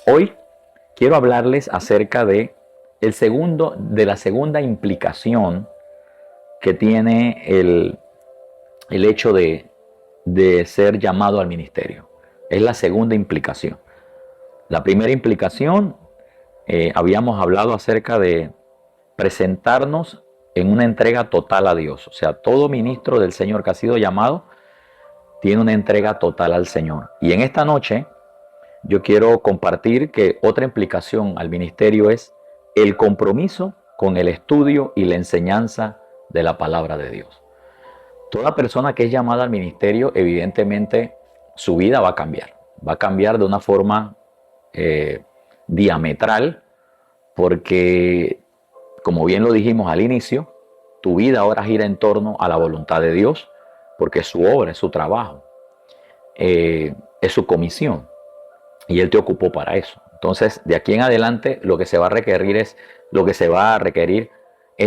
Hoy quiero hablarles acerca de la segunda implicación que tiene el hecho de ser llamado al ministerio. Es la segunda implicación. La primera implicación, habíamos hablado acerca de presentarnos en una entrega total a Dios. O sea, todo ministro del Señor que ha sido llamado tiene una entrega total al Señor. Y en esta noche yo quiero compartir que otra implicación al ministerio es el compromiso con el estudio y la enseñanza de la palabra de Dios. Toda persona que es llamada al ministerio, evidentemente su vida va a cambiar. Va a cambiar de una forma diametral, porque, como bien lo dijimos al inicio, tu vida ahora gira en torno a la voluntad de Dios, porque es su obra, es su trabajo, es su comisión. Y Él te ocupó para eso. Entonces, de aquí en adelante, lo que se va a requerir es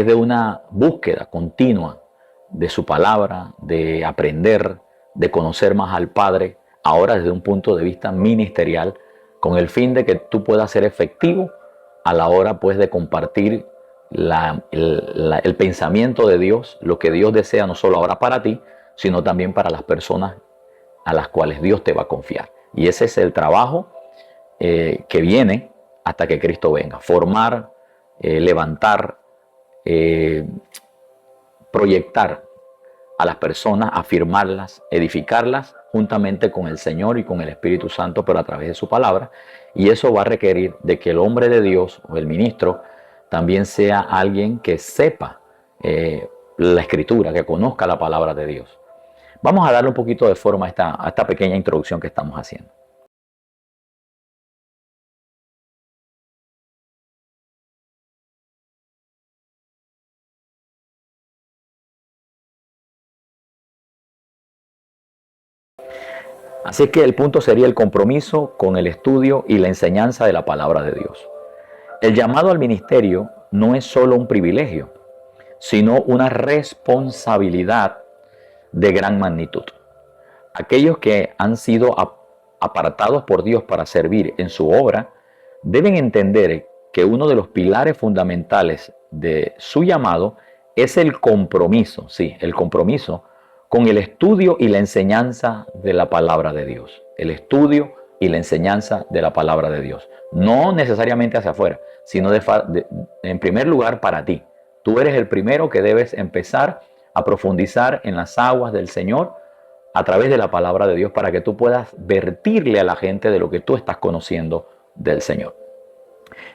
de una búsqueda continua de su palabra, de aprender, de conocer más al Padre, ahora desde un punto de vista ministerial, con el fin de que tú puedas ser efectivo a la hora, pues, de compartir el pensamiento de Dios, lo que Dios desea no solo ahora para ti, sino también para las personas a las cuales Dios te va a confiar. Y ese es el trabajo que viene hasta que Cristo venga. Formar, levantar, proyectar a las personas, afirmarlas, edificarlas juntamente con el Señor y con el Espíritu Santo, pero a través de su palabra. Y eso va a requerir de que el hombre de Dios o el ministro también sea alguien que sepa la Escritura, que conozca la palabra de Dios. Vamos a darle un poquito de forma a esta pequeña introducción que estamos haciendo. Así que el punto sería el compromiso con el estudio y la enseñanza de la palabra de Dios. El llamado al ministerio no es solo un privilegio, sino una responsabilidad de gran magnitud. Aquellos que han sido apartados por Dios para servir en su obra deben entender que uno de los pilares fundamentales de su llamado es el compromiso, sí, el compromiso con el estudio y la enseñanza de la palabra de Dios. El estudio y la enseñanza de la palabra de Dios. No necesariamente hacia afuera, sino en primer lugar para ti. Tú eres el primero que debes empezar a profundizar en las aguas del Señor a través de la palabra de Dios, para que tú puedas vertirle a la gente de lo que tú estás conociendo del Señor.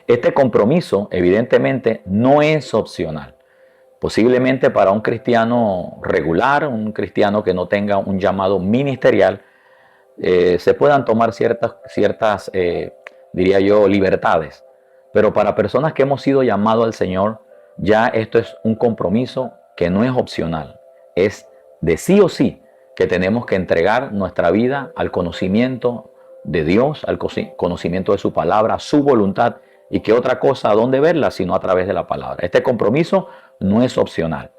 Este compromiso, evidentemente, no es opcional. Posiblemente para un cristiano regular, un cristiano que no tenga un llamado ministerial, se puedan tomar ciertas diría yo, libertades. Pero para personas que hemos sido llamados al Señor, ya esto es un compromiso que no es opcional. Es de sí o sí que tenemos que entregar nuestra vida al conocimiento de Dios, al conocimiento de su palabra, su voluntad, y que otra cosa, ¿a dónde verla? Sino a través de la palabra. Este compromiso no es opcional.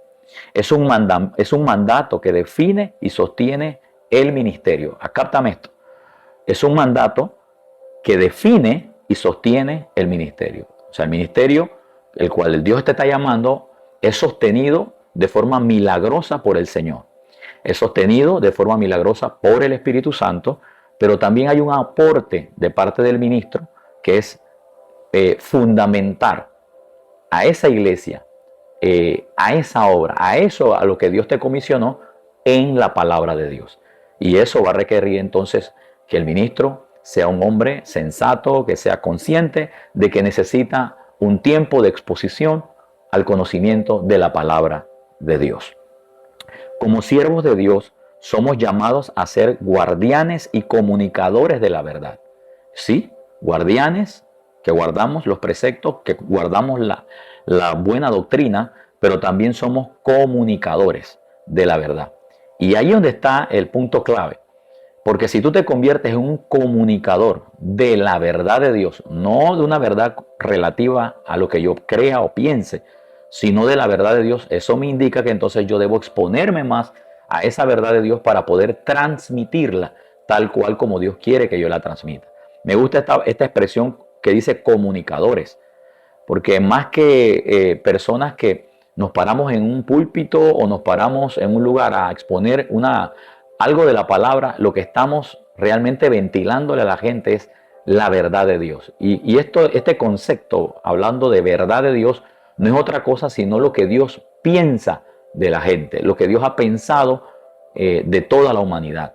Es un mandato que define y sostiene el ministerio. Acáptame esto. Es un mandato que define y sostiene el ministerio. O sea, el ministerio, el cual Dios te está llamando, es sostenido de forma milagrosa por el Señor. Es sostenido de forma milagrosa por el Espíritu Santo, pero también hay un aporte de parte del ministro que es fundamentar a esa iglesia, a esa obra, a eso, a lo que Dios te comisionó en la palabra de Dios. Y eso va a requerir entonces que el ministro sea un hombre sensato, que sea consciente de que necesita un tiempo de exposición al conocimiento de la palabra de Dios. Como siervos de Dios, somos llamados a ser guardianes y comunicadores de la verdad. Sí, guardianes, que guardamos los preceptos, que guardamos la buena doctrina, pero también somos comunicadores de la verdad. Y ahí es donde está el punto clave. Porque si tú te conviertes en un comunicador de la verdad de Dios, no de una verdad relativa a lo que yo crea o piense, sino de la verdad de Dios, eso me indica que entonces yo debo exponerme más a esa verdad de Dios para poder transmitirla tal cual como Dios quiere que yo la transmita. Me gusta esta expresión que dice comunicadores, porque más que personas que nos paramos en un púlpito o nos paramos en un lugar a exponer algo de la palabra, lo que estamos realmente ventilándole a la gente es la verdad de Dios. Y este concepto, hablando de verdad de Dios, no es otra cosa sino lo que Dios piensa de la gente, lo que Dios ha pensado de toda la humanidad.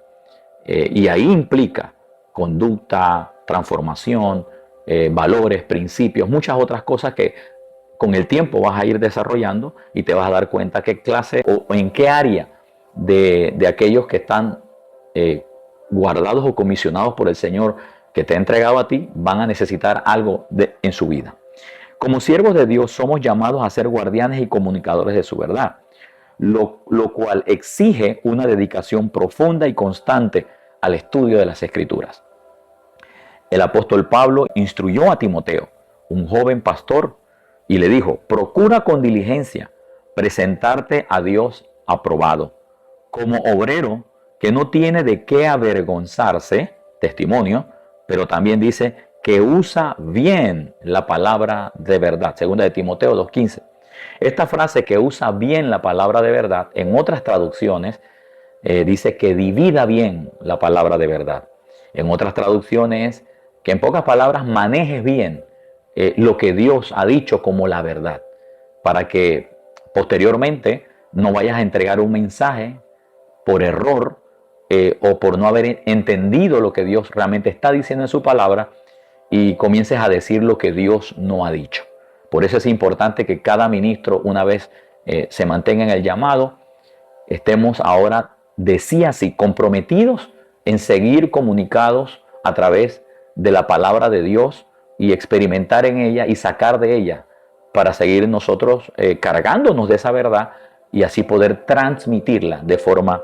Y ahí implica conducta, transformación, valores, principios, muchas otras cosas que con el tiempo vas a ir desarrollando y te vas a dar cuenta qué clase o en qué área de aquellos que están guardados o comisionados por el Señor que te ha entregado a ti van a necesitar algo en su vida. Como siervos de Dios somos llamados a ser guardianes y comunicadores de su verdad, lo cual exige una dedicación profunda y constante al estudio de las Escrituras. El apóstol Pablo instruyó a Timoteo, un joven pastor, y le dijo: procura con diligencia presentarte a Dios aprobado, como obrero que no tiene de qué avergonzarse, testimonio, pero también dice que usa bien la palabra de verdad. Segunda de Timoteo 2:15. Esta frase, que usa bien la palabra de verdad, en otras traducciones dice que divida bien la palabra de verdad. En otras traducciones, que en pocas palabras manejes bien lo que Dios ha dicho como la verdad, para que posteriormente no vayas a entregar un mensaje por error o por no haber entendido lo que Dios realmente está diciendo en su palabra y comiences a decir lo que Dios no ha dicho. Por eso es importante que cada ministro, una vez se mantenga en el llamado, estemos ahora de sí a sí comprometidos en seguir comunicados a través de la palabra de Dios y experimentar en ella y sacar de ella para seguir nosotros cargándonos de esa verdad y así poder transmitirla de forma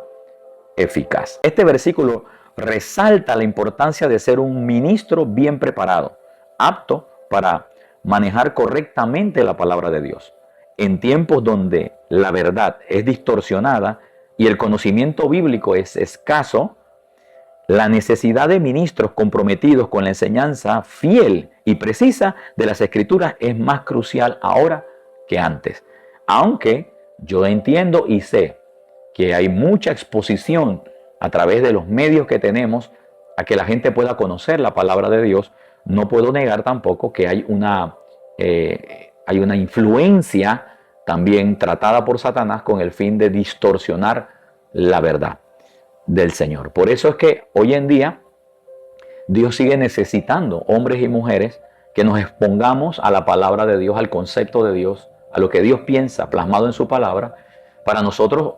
eficaz. Este versículo resalta la importancia de ser un ministro bien preparado, apto para manejar correctamente la palabra de Dios. En tiempos donde la verdad es distorsionada y el conocimiento bíblico es escaso, la necesidad de ministros comprometidos con la enseñanza fiel y precisa de las Escrituras es más crucial ahora que antes. Aunque yo entiendo y sé que hay mucha exposición a través de los medios que tenemos a que la gente pueda conocer la palabra de Dios, no puedo negar tampoco que hay una influencia también tratada por Satanás con el fin de distorsionar la verdad del Señor. Por eso es que hoy en día Dios sigue necesitando hombres y mujeres que nos expongamos a la palabra de Dios, al concepto de Dios, a lo que Dios piensa plasmado en su palabra, para nosotros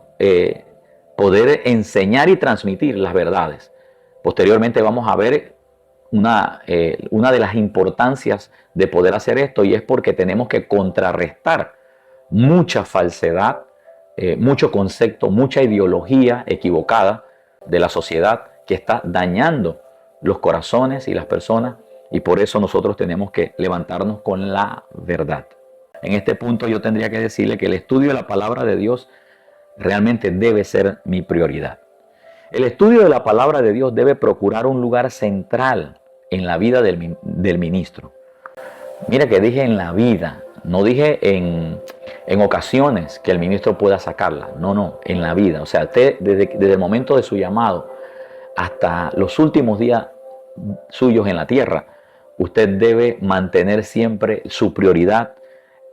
poder enseñar y transmitir las verdades. Posteriormente vamos a ver una de las importancias de poder hacer esto, y es porque tenemos que contrarrestar mucha falsedad, mucho concepto, mucha ideología equivocada de la sociedad que está dañando los corazones y las personas, y por eso nosotros tenemos que levantarnos con la verdad. En este punto yo tendría que decirle que el estudio de la palabra de Dios realmente debe ser mi prioridad. El estudio de la palabra de Dios debe procurar un lugar central en la vida del ministro. Mira que dije en la vida, no dije en ocasiones que el ministro pueda sacarla. No, en la vida. O sea, usted desde el momento de su llamado hasta los últimos días suyos en la tierra, usted debe mantener siempre su prioridad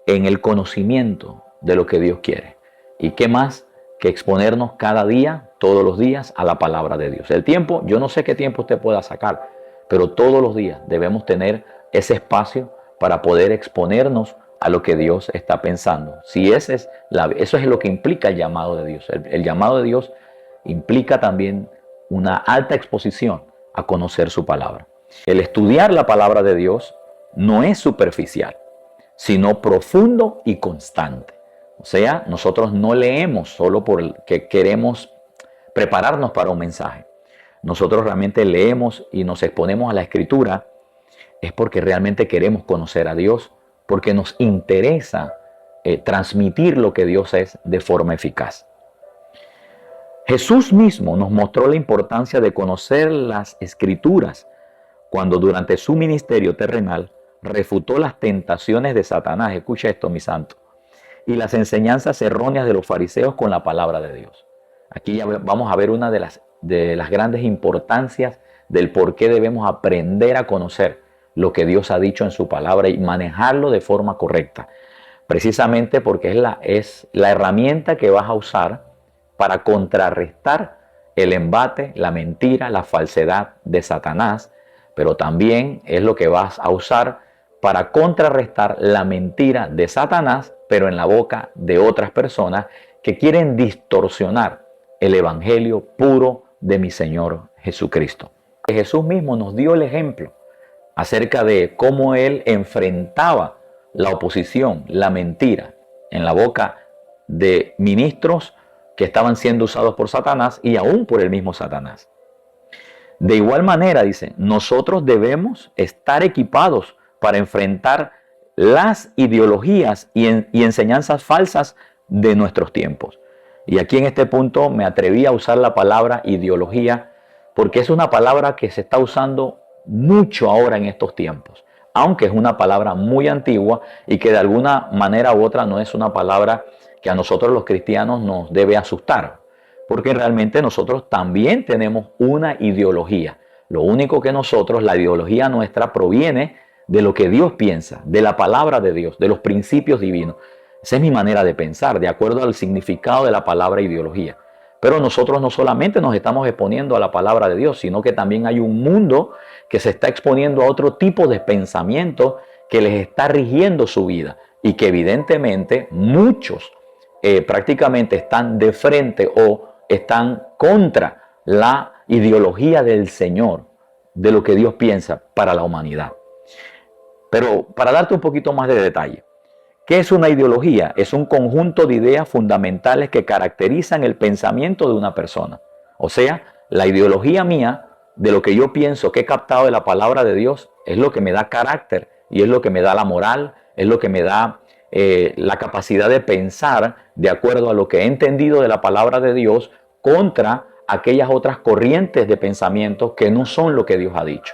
en el conocimiento de lo que Dios quiere. ¿Y qué más que exponernos cada día, todos los días, a la palabra de Dios? El tiempo, yo no sé qué tiempo usted pueda sacar, pero todos los días debemos tener ese espacio para poder exponernos a lo que Dios está pensando. Si eso es lo que implica el llamado de Dios. El llamado de Dios implica también una alta exposición a conocer su palabra. El estudiar la palabra de Dios no es superficial, sino profundo y constante. O sea, nosotros no leemos solo porque queremos prepararnos para un mensaje. Nosotros realmente leemos y nos exponemos a la Escritura es porque realmente queremos conocer a Dios, porque nos interesa transmitir lo que Dios es de forma eficaz. Jesús mismo nos mostró la importancia de conocer las Escrituras cuando durante su ministerio terrenal refutó las tentaciones de Satanás, escucha esto, mi santo, y las enseñanzas erróneas de los fariseos con la palabra de Dios. Aquí ya vamos a ver una de las grandes importancias del por qué debemos aprender a conocer lo que Dios ha dicho en su palabra y manejarlo de forma correcta. Precisamente porque es la herramienta que vas a usar para contrarrestar el embate, la mentira, la falsedad de Satanás, pero también es lo que vas a usar para contrarrestar la mentira de Satanás, pero en la boca de otras personas que quieren distorsionar el evangelio puro de mi Señor Jesucristo. Jesús mismo nos dio el ejemplo acerca de cómo Él enfrentaba la oposición, la mentira, en la boca de ministros que estaban siendo usados por Satanás y aún por el mismo Satanás. De igual manera, dice, nosotros debemos estar equipados para enfrentar las ideologías y enseñanzas falsas de nuestros tiempos. Y aquí en este punto me atreví a usar la palabra ideología porque es una palabra que se está usando mucho ahora en estos tiempos, aunque es una palabra muy antigua y que de alguna manera u otra no es una palabra que a nosotros los cristianos nos debe asustar, porque realmente nosotros también tenemos una ideología. Lo único que nosotros, la ideología nuestra proviene de lo que Dios piensa, de la palabra de Dios, de los principios divinos. Esa es mi manera de pensar, de acuerdo al significado de la palabra ideología. Pero nosotros no solamente nos estamos exponiendo a la palabra de Dios, sino que también hay un mundo que se está exponiendo a otro tipo de pensamiento que les está rigiendo su vida y que evidentemente muchos prácticamente están de frente o están contra la ideología del Señor, de lo que Dios piensa para la humanidad. Pero para darte un poquito más de detalle, ¿qué es una ideología? Es un conjunto de ideas fundamentales que caracterizan el pensamiento de una persona. O sea, la ideología mía, de lo que yo pienso que he captado de la palabra de Dios, es lo que me da carácter y es lo que me da la moral, es lo que me da la capacidad de pensar de acuerdo a lo que he entendido de la palabra de Dios contra aquellas otras corrientes de pensamiento que no son lo que Dios ha dicho.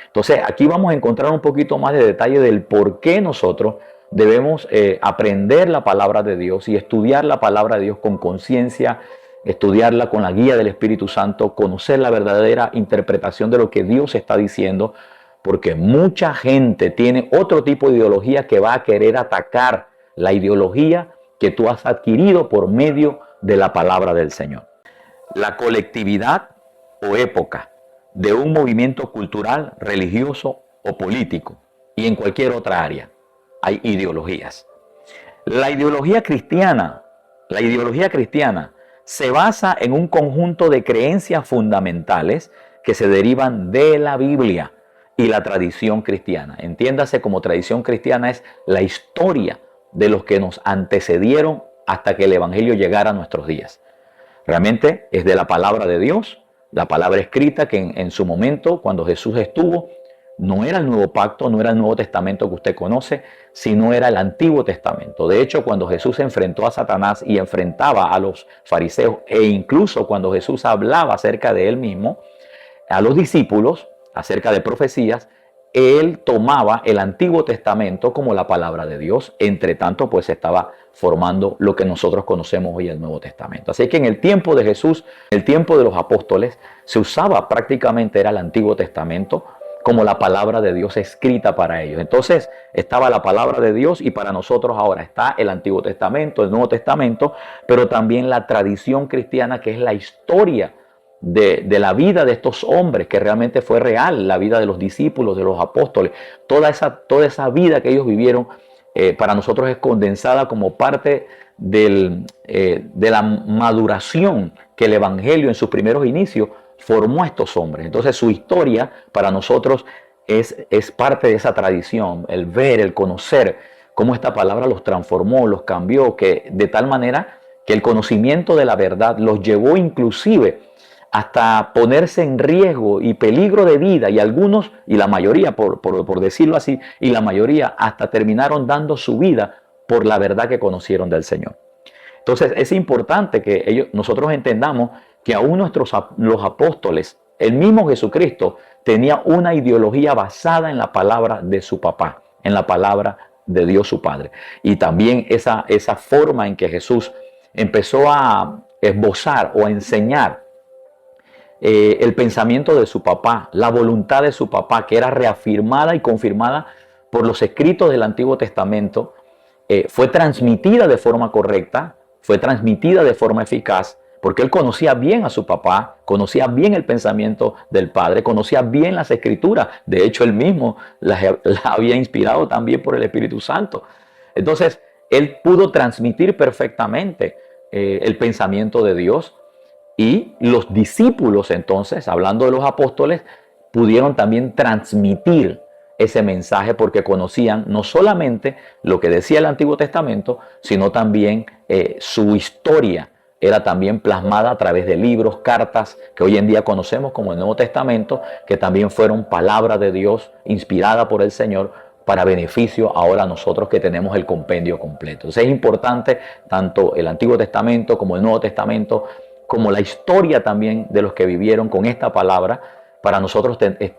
Entonces, aquí vamos a encontrar un poquito más de detalle del por qué nosotros debemos aprender la palabra de Dios y estudiar la palabra de Dios con conciencia, estudiarla con la guía del Espíritu Santo, conocer la verdadera interpretación de lo que Dios está diciendo, porque mucha gente tiene otro tipo de ideología que va a querer atacar la ideología que tú has adquirido por medio de la palabra del Señor. La colectividad o época de un movimiento cultural, religioso o político y en cualquier otra área hay ideologías. La ideología cristiana se basa en un conjunto de creencias fundamentales que se derivan de la Biblia y la tradición cristiana. Entiéndase como tradición cristiana es la historia de los que nos antecedieron hasta que el Evangelio llegara a nuestros días. Realmente es de la palabra de Dios, la palabra escrita que en su momento, cuando Jesús estuvo, no era el Nuevo Pacto, no era el Nuevo Testamento que usted conoce, sino era el Antiguo Testamento. De hecho, cuando Jesús enfrentó a Satanás y enfrentaba a los fariseos, e incluso cuando Jesús hablaba acerca de él mismo, a los discípulos, acerca de profecías, él tomaba el Antiguo Testamento como la palabra de Dios. Entre tanto, pues estaba formando lo que nosotros conocemos hoy el Nuevo Testamento. Así que en el tiempo de Jesús, en el tiempo de los apóstoles, se usaba prácticamente era el Antiguo Testamento como la palabra de Dios escrita para ellos. Entonces estaba la palabra de Dios y para nosotros ahora está el Antiguo Testamento, el Nuevo Testamento, pero también la tradición cristiana que es la historia de la vida de estos hombres, que realmente fue real, la vida de los discípulos, de los apóstoles, toda esa vida que ellos vivieron, para nosotros es condensada como parte de la maduración que el Evangelio en sus primeros inicios formó a estos hombres. Entonces su historia para nosotros es parte de esa tradición, el ver, el conocer cómo esta palabra los transformó, los cambió, que de tal manera que el conocimiento de la verdad los llevó inclusive hasta ponerse en riesgo y peligro de vida, y algunos, y la mayoría, por decirlo así, y la mayoría hasta terminaron dando su vida por la verdad que conocieron del Señor. Entonces es importante que nosotros entendamos que aún los apóstoles El mismo Jesucristo tenía una ideología basada en la palabra de su papá, en la palabra de Dios su Padre. Y también esa forma en que Jesús empezó a esbozar o a enseñar el pensamiento de su papá, la voluntad de su papá, que era reafirmada y confirmada por los escritos del Antiguo Testamento, fue transmitida de forma correcta, fue transmitida de forma eficaz, porque él conocía bien a su papá, conocía bien el pensamiento del padre, conocía bien las escrituras. De hecho, él mismo las había inspirado también por el Espíritu Santo. Entonces, él pudo transmitir perfectamente el pensamiento de Dios, y los discípulos, entonces, hablando de los apóstoles, pudieron también transmitir ese mensaje porque conocían no solamente lo que decía el Antiguo Testamento, sino también su historia era también plasmada a través de libros, cartas que hoy en día conocemos como el Nuevo Testamento, que también fueron palabra de Dios inspirada por el Señor para beneficio ahora nosotros que tenemos el compendio completo. Entonces es importante tanto el Antiguo Testamento como el Nuevo Testamento, como la historia también de los que vivieron con esta palabra, para nosotros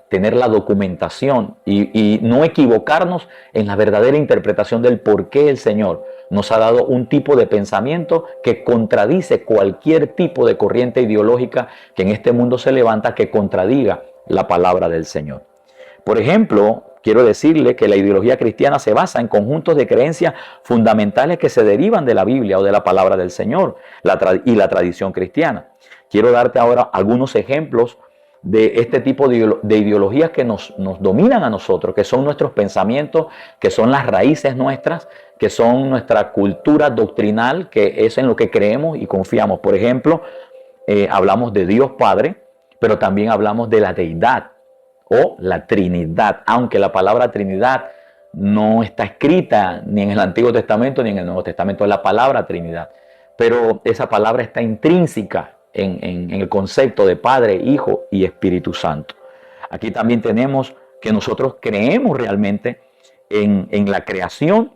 tener la documentación y no equivocarnos en la verdadera interpretación del por qué el Señor nos ha dado un tipo de pensamiento que contradice cualquier tipo de corriente ideológica que en este mundo se levanta, que contradiga la palabra del Señor. Por ejemplo, quiero decirle que la ideología cristiana se basa en conjuntos de creencias fundamentales que se derivan de la Biblia o de la palabra del Señor y la tradición cristiana. Quiero darte ahora algunos ejemplos de este tipo de ideologías que nos dominan a nosotros, que son nuestros pensamientos, que son las raíces nuestras, que son nuestra cultura doctrinal, que es en lo que creemos y confiamos. Por ejemplo, hablamos de Dios Padre, pero también hablamos de la deidad o la Trinidad, aunque la palabra Trinidad no está escrita ni en el Antiguo Testamento ni en el Nuevo Testamento, es la palabra Trinidad, pero esa palabra está intrínseca en el concepto de Padre, Hijo y Espíritu Santo. Aquí también tenemos que nosotros creemos realmente en la creación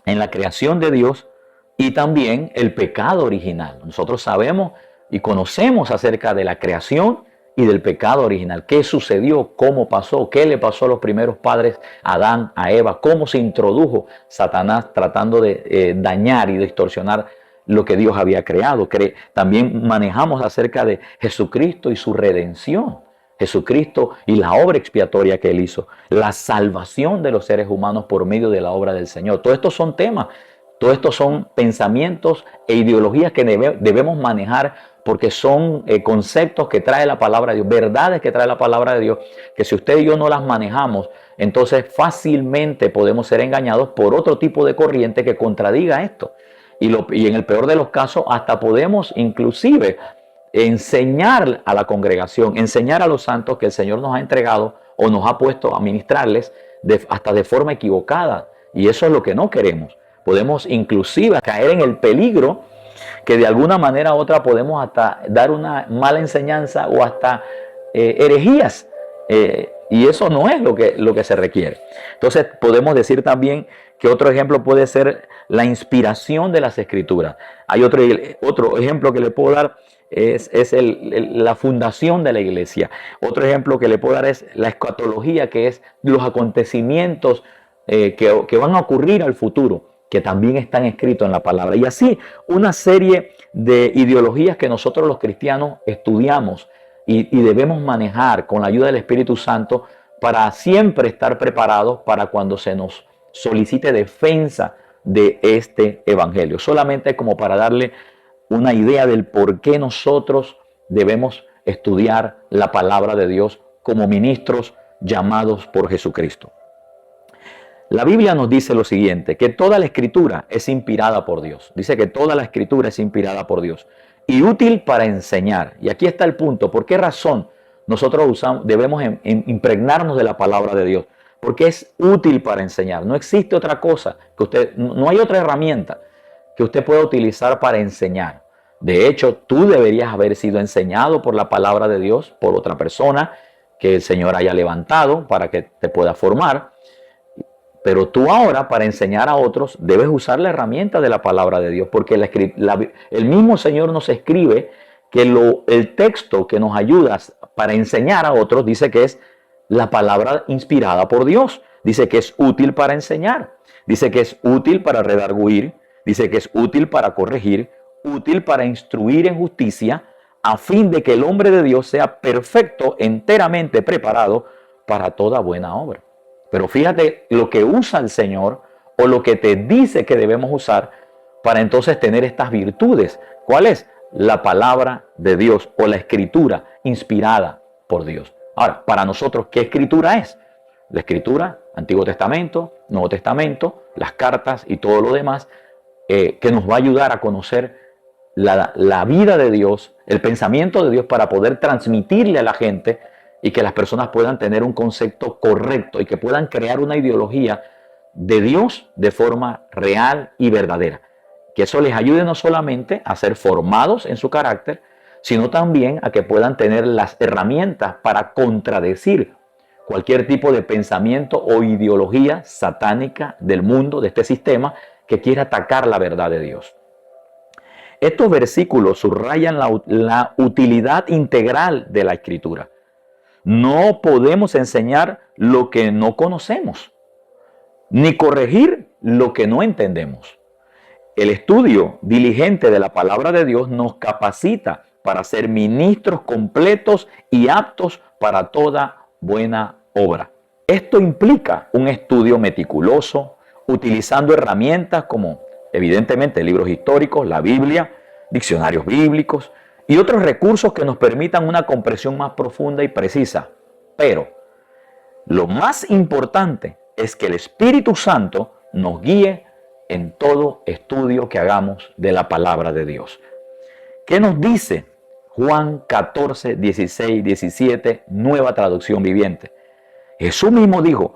de Dios y también el pecado original. Nosotros sabemos y conocemos acerca de la creación y del pecado original. ¿Qué sucedió? ¿Cómo pasó? ¿Qué le pasó a los primeros padres, a Adán, a Eva? ¿Cómo se introdujo Satanás tratando de dañar y distorsionar lo que Dios había creado? También manejamos acerca de Jesucristo y su redención. Jesucristo y la obra expiatoria que Él hizo. La salvación de los seres humanos por medio de la obra del Señor. Todos estos son temas, todos estos son pensamientos e ideologías que debemos manejar porque son conceptos que trae la palabra de Dios, verdades que trae la palabra de Dios, que si usted y yo no las manejamos, entonces fácilmente podemos ser engañados por otro tipo de corriente que contradiga esto. Y en el peor de los casos, hasta podemos inclusive enseñar a la congregación, enseñar a los santos que el Señor nos ha entregado o nos ha puesto a ministrarles hasta de forma equivocada. Y eso es lo que no queremos. Podemos inclusive caer en el peligro que de alguna manera u otra podemos hasta dar una mala enseñanza o hasta herejías. Y eso no es lo que se requiere. Entonces podemos decir también que otro ejemplo puede ser la inspiración de las Escrituras. Hay otro ejemplo que le puedo dar, es la fundación de la iglesia. Otro ejemplo que le puedo dar es la escatología, que es los acontecimientos que van a ocurrir al futuro, que también están escritos en la palabra. Y así una serie de ideologías que nosotros los cristianos estudiamos y debemos manejar con la ayuda del Espíritu Santo para siempre estar preparados para cuando se nos solicite defensa de este evangelio. Solamente como para darle una idea del por qué nosotros debemos estudiar la palabra de Dios como ministros llamados por Jesucristo. La Biblia nos dice lo siguiente, que toda la Escritura es inspirada por Dios. Dice que toda la Escritura es inspirada por Dios y útil para enseñar. Y aquí está el punto. ¿Por qué razón nosotros debemos impregnarnos de la palabra de Dios? Porque es útil para enseñar. No existe otra cosa que no hay otra herramienta que usted pueda utilizar para enseñar. De hecho, tú deberías haber sido enseñado por la palabra de Dios, por otra persona que el Señor haya levantado para que te pueda formar. Pero tú ahora, para enseñar a otros, debes usar la herramienta de la palabra de Dios, porque el mismo Señor nos escribe que el texto que nos ayuda para enseñar a otros, dice que es la palabra inspirada por Dios. Dice que es útil para enseñar. Dice que es útil para redarguir. Dice que es útil para corregir, útil para instruir en justicia, a fin de que el hombre de Dios sea perfecto, enteramente preparado para toda buena obra. Pero fíjate lo que usa el Señor o lo que te dice que debemos usar para entonces tener estas virtudes. ¿Cuál es? La palabra de Dios o la escritura inspirada por Dios. Ahora, para nosotros, ¿qué escritura es? La escritura, Antiguo Testamento, Nuevo Testamento, las cartas y todo lo demás, que nos va a ayudar a conocer la vida de Dios, el pensamiento de Dios para poder transmitirle a la gente y que las personas puedan tener un concepto correcto y que puedan crear una ideología de Dios de forma real y verdadera. Que eso les ayude no solamente a ser formados en su carácter, sino también a que puedan tener las herramientas para contradecir cualquier tipo de pensamiento o ideología satánica del mundo, de este sistema, que quiere atacar la verdad de Dios. Estos versículos subrayan la utilidad integral de la Escritura. No podemos enseñar lo que no conocemos, ni corregir lo que no entendemos. El estudio diligente de la palabra de Dios nos capacita para ser ministros completos y aptos para toda buena obra. Esto implica un estudio meticuloso, utilizando herramientas como, evidentemente, libros históricos, la Biblia, diccionarios bíblicos y otros recursos que nos permitan una comprensión más profunda y precisa. Pero lo más importante es que el Espíritu Santo nos guíe en todo estudio que hagamos de la palabra de Dios. ¿Qué nos dice Juan 14, 16, 17, nueva traducción viviente? Jesús mismo dijo: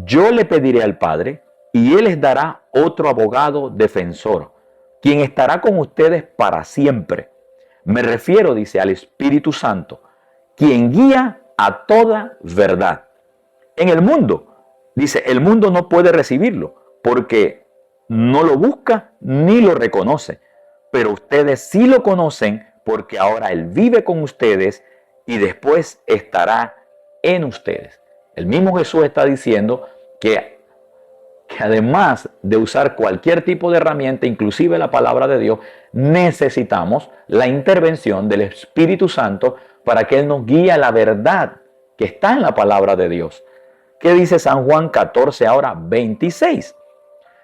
yo le pediré al Padre y Él les dará otro abogado defensor, quien estará con ustedes para siempre. Me refiero, dice, al Espíritu Santo, quien guía a toda verdad. En el mundo, dice, el mundo no puede recibirlo porque no lo busca ni lo reconoce. Pero ustedes sí lo conocen porque ahora Él vive con ustedes y después estará en ustedes. El mismo Jesús está diciendo que además de usar cualquier tipo de herramienta, inclusive la palabra de Dios, necesitamos la intervención del Espíritu Santo para que Él nos guíe a la verdad que está en la palabra de Dios. ¿Qué dice San Juan 14, ahora 26?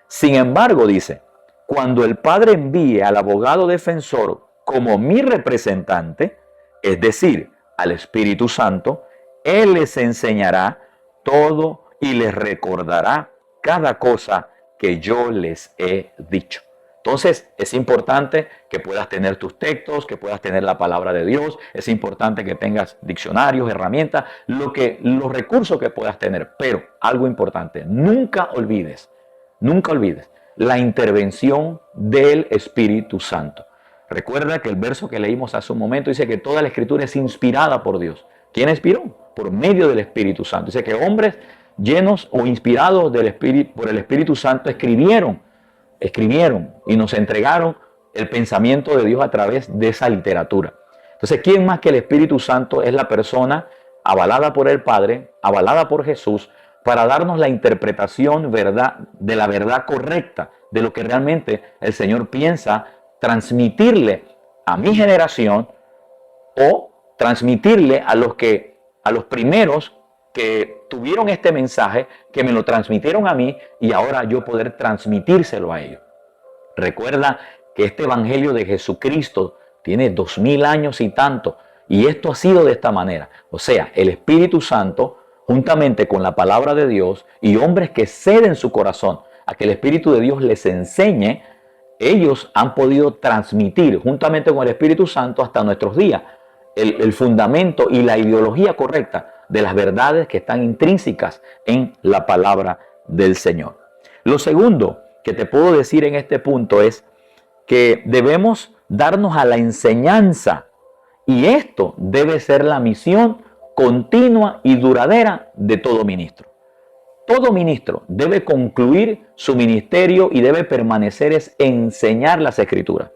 Sin embargo, dice, cuando el Padre envíe al abogado defensor como mi representante, es decir, al Espíritu Santo, Él les enseñará todo y les recordará cada cosa que yo les he dicho. Entonces, es importante que puedas tener tus textos, que puedas tener la palabra de Dios. Es importante que tengas diccionarios, herramientas, los recursos que puedas tener. Pero algo importante, nunca olvides la intervención del Espíritu Santo. Recuerda que el verso que leímos hace un momento dice que toda la Escritura es inspirada por Dios. ¿Quién inspiró? Por medio del Espíritu Santo. Dice que hombres llenos o inspirados por el Espíritu Santo escribieron y nos entregaron el pensamiento de Dios a través de esa literatura. Entonces, ¿quién más que el Espíritu Santo es la persona avalada por el Padre, avalada por Jesús, para darnos la interpretación de la verdad correcta, de lo que realmente el Señor piensa transmitirle a mi generación o transmitirle a los primeros que tuvieron este mensaje, que me lo transmitieron a mí y ahora yo poder transmitírselo a ellos? Recuerda que este evangelio de Jesucristo tiene 2000 años y tanto, y esto ha sido de esta manera. O sea, el Espíritu Santo, juntamente con la palabra de Dios y hombres que ceden su corazón a que el Espíritu de Dios les enseñe, ellos han podido transmitir juntamente con el Espíritu Santo hasta nuestros días el fundamento y la ideología correcta de las verdades que están intrínsecas en la palabra del Señor. Lo segundo que te puedo decir en este punto es que debemos darnos a la enseñanza, y esto debe ser la misión continua y duradera de todo ministro. Todo ministro debe concluir su ministerio y debe permanecer es enseñar las Escrituras.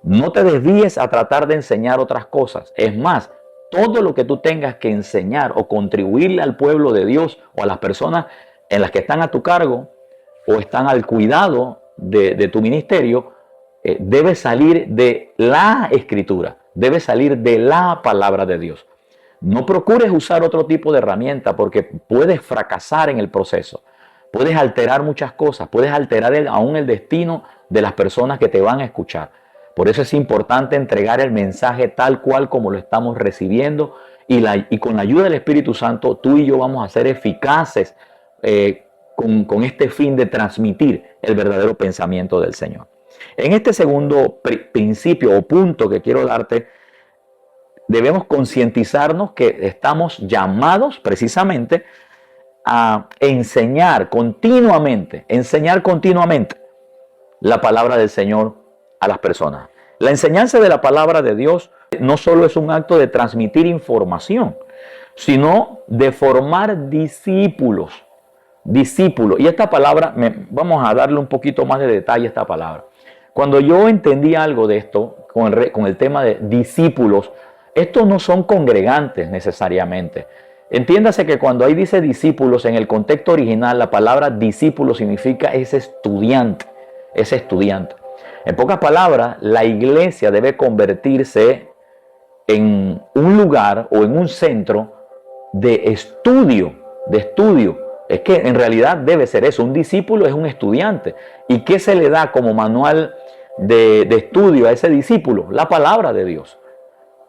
No te desvíes a tratar de enseñar otras cosas. Es más, todo lo que tú tengas que enseñar o contribuirle al pueblo de Dios o a las personas en las que están a tu cargo o están al cuidado de tu ministerio, debe salir de la Escritura, debe salir de la palabra de Dios. No procures usar otro tipo de herramienta porque puedes fracasar en el proceso. Puedes alterar muchas cosas, puedes alterar aún el destino de las personas que te van a escuchar. Por eso es importante entregar el mensaje tal cual como lo estamos recibiendo y con la ayuda del Espíritu Santo tú y yo vamos a ser eficaces con este fin de transmitir el verdadero pensamiento del Señor. En este segundo principio o punto que quiero darte, debemos concientizarnos que estamos llamados precisamente a enseñar continuamente la palabra del Señor a las personas. La enseñanza de la palabra de Dios no solo es un acto de transmitir información, sino de formar discípulos. Discípulos. Y esta palabra, vamos a darle un poquito más de detalle a esta palabra. Cuando yo entendí algo de esto, con el tema de discípulos, estos no son congregantes necesariamente. Entiéndase que cuando ahí dice discípulos, en el contexto original, la palabra discípulo significa ese estudiante, ese estudiante. En pocas palabras, la iglesia debe convertirse en un lugar o en un centro de estudio, Es que en realidad debe ser eso. Un discípulo es un estudiante. ¿Y qué se le da como manual de estudio a ese discípulo? La palabra de Dios.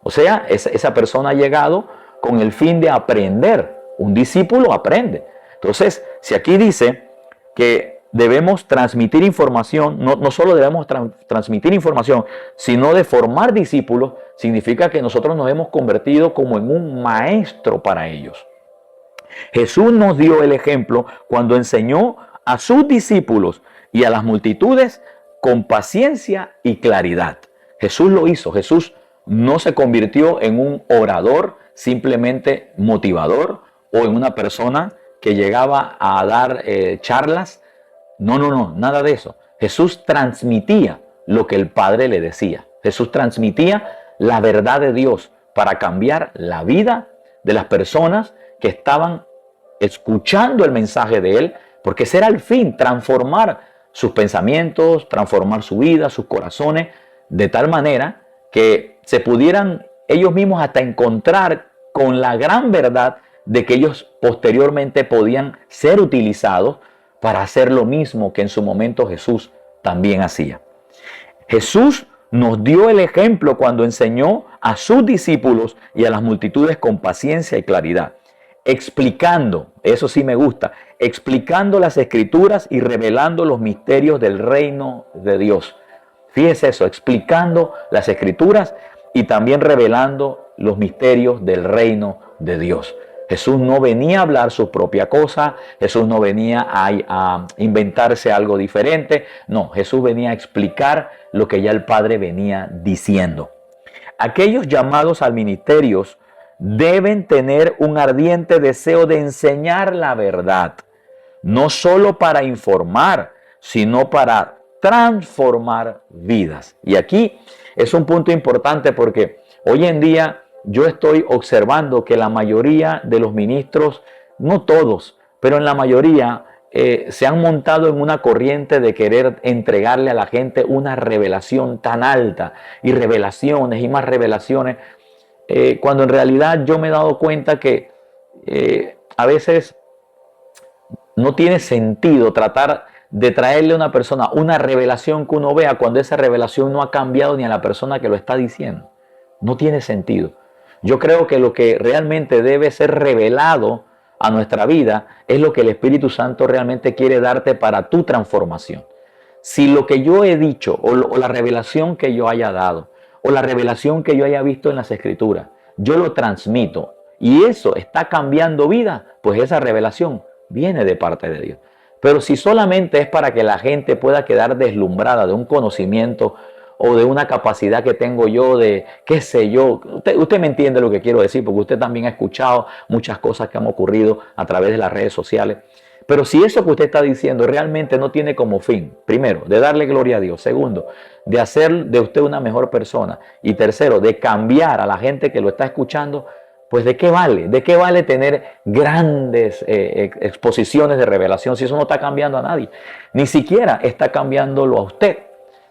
O sea, esa persona ha llegado con el fin de aprender. Un discípulo aprende. Entonces, si aquí dice que debemos transmitir información, no solo debemos transmitir información, sino de formar discípulos, significa que nosotros nos hemos convertido como en un maestro para ellos. Jesús nos dio el ejemplo cuando enseñó a sus discípulos y a las multitudes con paciencia y claridad. Jesús lo hizo. Jesús no se convirtió en un orador simplemente motivador o en una persona que llegaba a dar charlas. No, nada de eso. Jesús transmitía lo que el Padre le decía. Jesús transmitía la verdad de Dios para cambiar la vida de las personas que estaban escuchando el mensaje de Él, porque ese era el fin, transformar sus pensamientos, transformar su vida, sus corazones, de tal manera que se pudieran ellos mismos hasta encontrar con la gran verdad de que ellos posteriormente podían ser utilizados para hacer lo mismo que en su momento Jesús también hacía. Jesús nos dio el ejemplo cuando enseñó a sus discípulos y a las multitudes con paciencia y claridad, explicando, eso sí me gusta, explicando las Escrituras y revelando los misterios del reino de Dios. Fíjese eso, explicando las Escrituras y también revelando los misterios del reino de Dios. Jesús no venía a hablar su propia cosa, Jesús no venía a inventarse algo diferente, no, Jesús venía a explicar lo que ya el Padre venía diciendo. Aquellos llamados al ministerio deben tener un ardiente deseo de enseñar la verdad, no solo para informar, sino para transformar vidas. Y aquí es un punto importante porque hoy en día yo estoy observando que la mayoría de los ministros, no todos, pero en la mayoría, se han montado en una corriente de querer entregarle a la gente una revelación tan alta y revelaciones y más revelaciones, cuando en realidad yo me he dado cuenta que a veces no tiene sentido tratar de traerle a una persona una revelación que uno vea cuando esa revelación no ha cambiado ni a la persona que lo está diciendo. No tiene sentido. Yo creo que lo que realmente debe ser revelado a nuestra vida es lo que el Espíritu Santo realmente quiere darte para tu transformación. Si lo que yo he dicho o la revelación que yo haya dado o la revelación que yo haya visto en las Escrituras, yo lo transmito y eso está cambiando vida, pues esa revelación viene de parte de Dios. Pero si solamente es para que la gente pueda quedar deslumbrada de un conocimiento o de una capacidad que tengo yo de, qué sé yo, usted me entiende lo que quiero decir, porque usted también ha escuchado muchas cosas que han ocurrido a través de las redes sociales. Pero si eso que usted está diciendo realmente no tiene como fin, primero, de darle gloria a Dios, segundo, de hacer de usted una mejor persona, y tercero, de cambiar a la gente que lo está escuchando, pues ¿de qué vale? ¿De qué vale tener grandes exposiciones de revelación si eso no está cambiando a nadie? Ni siquiera está cambiándolo a usted.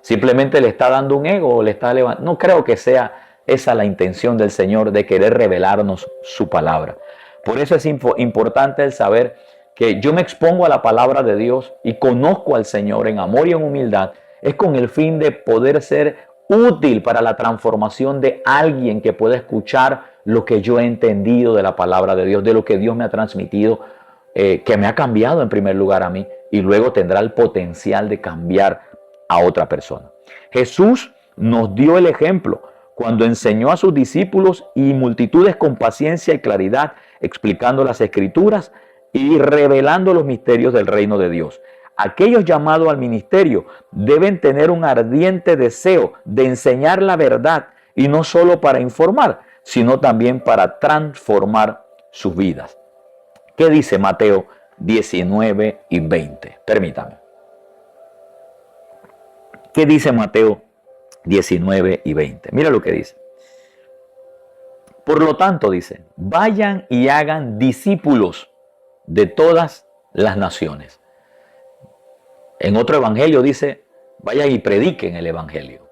Simplemente le está dando un ego o le está levantando. No creo que sea esa la intención del Señor de querer revelarnos su palabra. Por eso es importante el saber que yo me expongo a la palabra de Dios y conozco al Señor en amor y en humildad. Es con el fin de poder ser útil para la transformación de alguien que pueda escuchar lo que yo he entendido de la palabra de Dios, de lo que Dios me ha transmitido, que me ha cambiado en primer lugar a mí y luego tendrá el potencial de cambiar a otra persona. Jesús nos dio el ejemplo cuando enseñó a sus discípulos y multitudes con paciencia y claridad, explicando las Escrituras y revelando los misterios del reino de Dios. Aquellos llamados al ministerio deben tener un ardiente deseo de enseñar la verdad y no solo para informar, sino también para transformar sus vidas. ¿Qué dice Mateo 19 y 20? Permítame. ¿Qué dice Mateo 19 y 20? Mira lo que dice. Por lo tanto, dice, vayan y hagan discípulos de todas las naciones. En otro evangelio dice, vayan y prediquen el evangelio.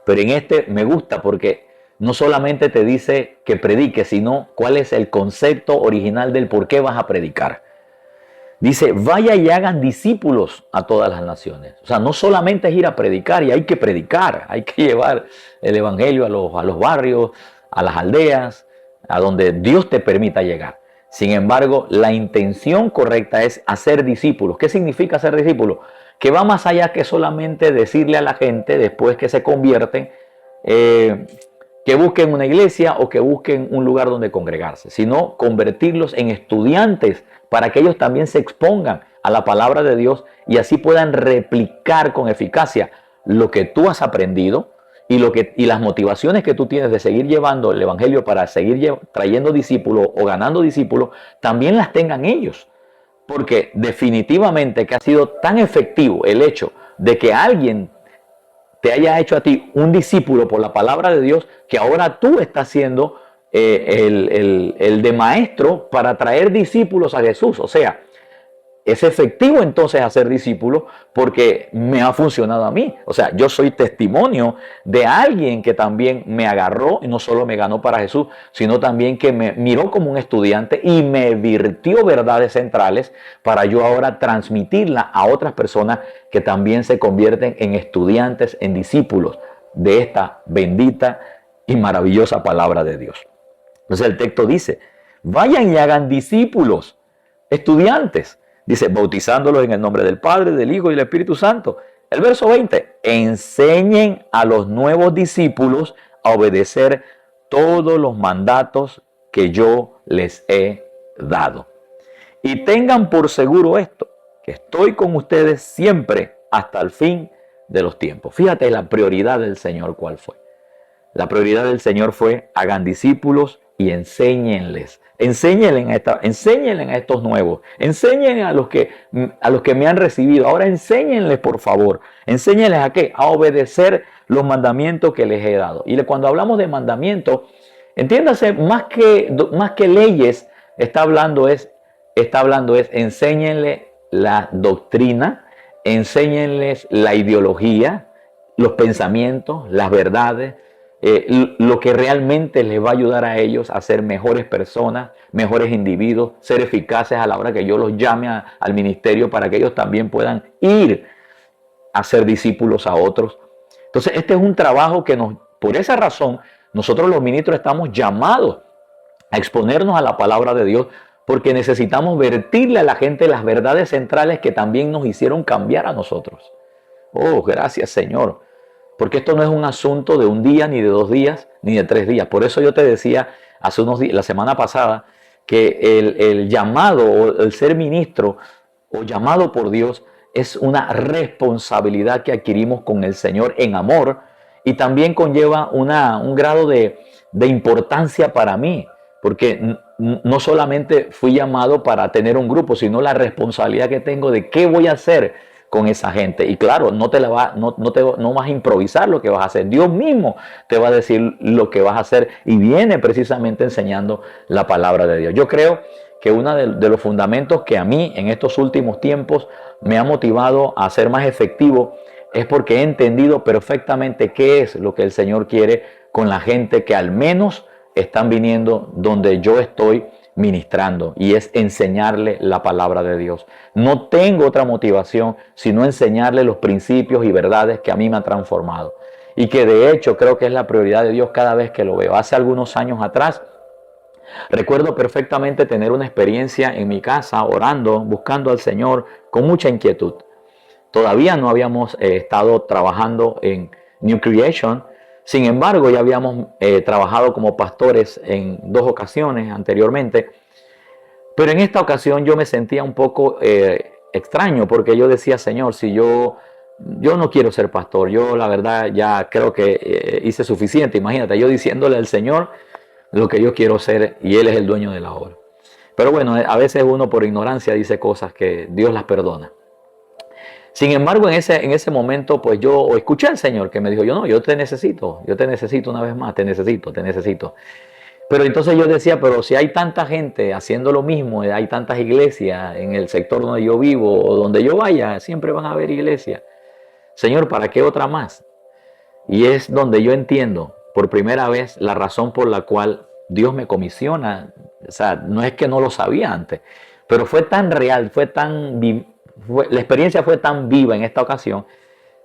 Pero en este me gusta porque no solamente te dice que prediques, sino cuál es el concepto original del por qué vas a predicar. Dice, vaya y hagan discípulos a todas las naciones. O sea, no solamente es ir a predicar, y hay que predicar, hay que llevar el evangelio a los barrios, a las aldeas, a donde Dios te permita llegar. Sin embargo, la intención correcta es hacer discípulos. ¿Qué significa ser discípulos? Que va más allá que solamente decirle a la gente después que se convierten, que busquen una iglesia o que busquen un lugar donde congregarse, sino convertirlos en estudiantes para que ellos también se expongan a la palabra de Dios y así puedan replicar con eficacia lo que tú has aprendido y las motivaciones que tú tienes de seguir llevando el evangelio para seguir trayendo discípulos o ganando discípulos, también las tengan ellos. Porque definitivamente que ha sido tan efectivo el hecho de que alguien te haya hecho a ti un discípulo por la palabra de Dios, que ahora tú estás siendo el de maestro para traer discípulos a Jesús. O sea, es efectivo entonces hacer discípulos porque me ha funcionado a mí. O sea, yo soy testimonio de alguien que también me agarró y no solo me ganó para Jesús, sino también que me miró como un estudiante y me virtió verdades centrales para yo ahora transmitirla a otras personas que también se convierten en estudiantes, en discípulos de esta bendita y maravillosa palabra de Dios. Entonces el texto dice, vayan y hagan discípulos, estudiantes. Dice, bautizándolos en el nombre del Padre, del Hijo y del Espíritu Santo. El verso 20, enseñen a los nuevos discípulos a obedecer todos los mandatos que yo les he dado. Y tengan por seguro esto, que estoy con ustedes siempre hasta el fin de los tiempos. Fíjate la prioridad del Señor, ¿cuál fue? La prioridad del Señor fue, hagan discípulos y enséñenles. Enséñenle a estos nuevos. Enséñenle a los que me han recibido. Ahora enséñenles, por favor. Enséñenles a qué? A obedecer los mandamientos que les he dado. Y cuando hablamos de mandamientos, entiéndase, más que leyes, está hablando es enséñenle la doctrina, enséñenles la ideología, los pensamientos, las verdades, lo que realmente les va a ayudar a ellos a ser mejores personas, mejores individuos, ser eficaces a la hora que yo los llame al ministerio para que ellos también puedan ir a ser discípulos a otros. Entonces, este es un trabajo que por esa razón, nosotros los ministros estamos llamados a exponernos a la palabra de Dios porque necesitamos vertirle a la gente las verdades centrales que también nos hicieron cambiar a nosotros. Oh, gracias, Señor. Porque esto no es un asunto de un día, ni de 2 días, ni de 3 días. Por eso yo te decía hace unos días, la semana pasada, que el llamado o el ser ministro o llamado por Dios es una responsabilidad que adquirimos con el Señor en amor y también conlleva un grado de importancia para mí. Porque no solamente fui llamado para tener un grupo, sino la responsabilidad que tengo de qué voy a hacer con esa gente. Y claro, no vas a improvisar lo que vas a hacer. Dios mismo te va a decir lo que vas a hacer y viene precisamente enseñando la palabra de Dios. Yo creo que uno de los fundamentos que a mí en estos últimos tiempos me ha motivado a ser más efectivo es porque he entendido perfectamente qué es lo que el Señor quiere con la gente que al menos están viniendo donde yo estoy ministrando, y es enseñarle la palabra de Dios. No tengo otra motivación sino enseñarle los principios y verdades que a mí me han transformado, y que de hecho creo que es la prioridad de Dios cada vez que lo veo. Hace algunos años atrás recuerdo perfectamente tener una experiencia en mi casa orando, buscando al Señor con mucha inquietud. Todavía no habíamos estado trabajando en New Creation. Sin embargo, ya habíamos trabajado como pastores en 2 ocasiones anteriormente. Pero en esta ocasión yo me sentía un poco extraño, porque yo decía, Señor, si yo no quiero ser pastor, yo la verdad ya creo que hice suficiente. Imagínate, yo diciéndole al Señor lo que yo quiero ser, y Él es el dueño de la obra. Pero bueno, a veces uno por ignorancia dice cosas que Dios las perdona. Sin embargo, en ese momento, pues yo escuché al Señor que me dijo, yo te necesito una vez más, te necesito. Pero entonces yo decía, pero si hay tanta gente haciendo lo mismo, hay tantas iglesias en el sector donde yo vivo o donde yo vaya, siempre van a haber iglesias. Señor, ¿para qué otra más? Y es donde yo entiendo por primera vez la razón por la cual Dios me comisiona. O sea, no es que no lo sabía antes, pero fue tan real, la experiencia fue tan viva en esta ocasión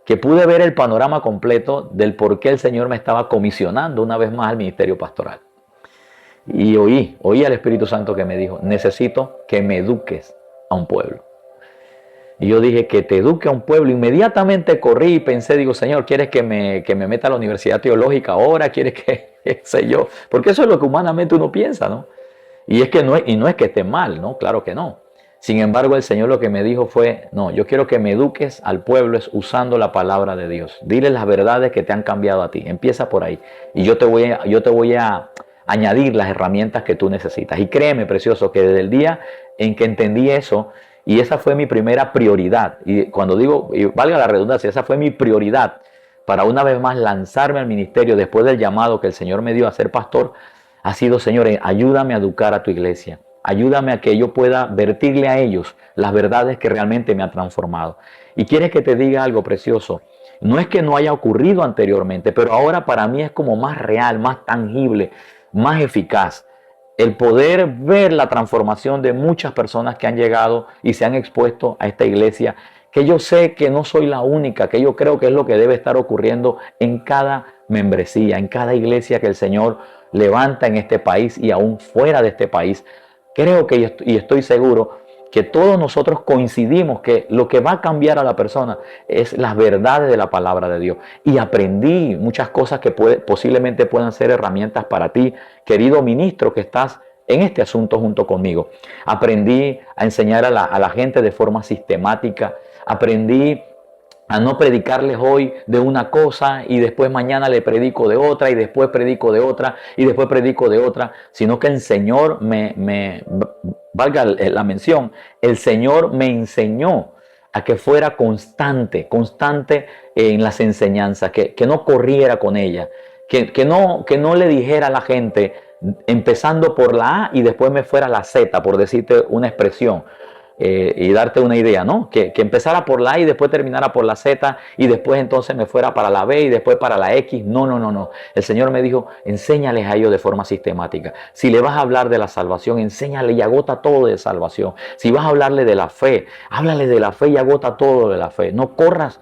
que pude ver el panorama completo del por qué el Señor me estaba comisionando una vez más al ministerio pastoral. Y oí al Espíritu Santo que me dijo, necesito que me eduques a un pueblo. Y yo dije, que te eduque a un pueblo. Inmediatamente corrí y pensé, digo, Señor, ¿quieres que me meta a la universidad teológica ahora? ¿Quieres que, qué sé yo? Porque eso es lo que humanamente uno piensa, ¿no? Y no es que esté mal, ¿no? Claro que no. Sin embargo, el Señor lo que me dijo fue, no, yo quiero que me eduques al pueblo es usando la palabra de Dios. Dile las verdades que te han cambiado a ti. Empieza por ahí. Y yo te voy a añadir las herramientas que tú necesitas. Y créeme, precioso, que desde el día en que entendí eso, y esa fue mi primera prioridad, y cuando digo, y valga la redundancia, esa fue mi prioridad para una vez más lanzarme al ministerio después del llamado que el Señor me dio a ser pastor, ha sido, Señor, ayúdame a educar a tu iglesia. Ayúdame a que yo pueda vertirle a ellos las verdades que realmente me han transformado. Y quieres que te diga algo, precioso. No es que no haya ocurrido anteriormente, pero ahora para mí es como más real, más tangible, más eficaz. El poder ver la transformación de muchas personas que han llegado y se han expuesto a esta iglesia, que yo sé que no soy la única, que yo creo que es lo que debe estar ocurriendo en cada membresía, en cada iglesia que el Señor levanta en este país y aún fuera de este país. Creo que y estoy seguro que todos nosotros coincidimos que lo que va a cambiar a la persona es las verdades de la palabra de Dios. Y aprendí muchas cosas que posiblemente puedan ser herramientas para ti, querido ministro, que estás en este asunto junto conmigo. Aprendí a enseñar a la gente de forma sistemática. Aprendí a no predicarles hoy de una cosa y después mañana le predico de otra y después predico de otra y después predico de otra, sino que el Señor valga la mención, el Señor me enseñó a que fuera constante en las enseñanzas, que no corriera con ellas, que no le dijera a la gente empezando por la A y después me fuera a la Z, por decirte una expresión. Y darte una idea, ¿no? Que empezara por la A y después terminara por la Z y después entonces me fuera para la B y después para la X. No. El Señor me dijo, enséñales a ellos de forma sistemática. Si le vas a hablar de la salvación, enséñale y agota todo de salvación. Si vas a hablarle de la fe, háblale de la fe y agota todo de la fe. No corras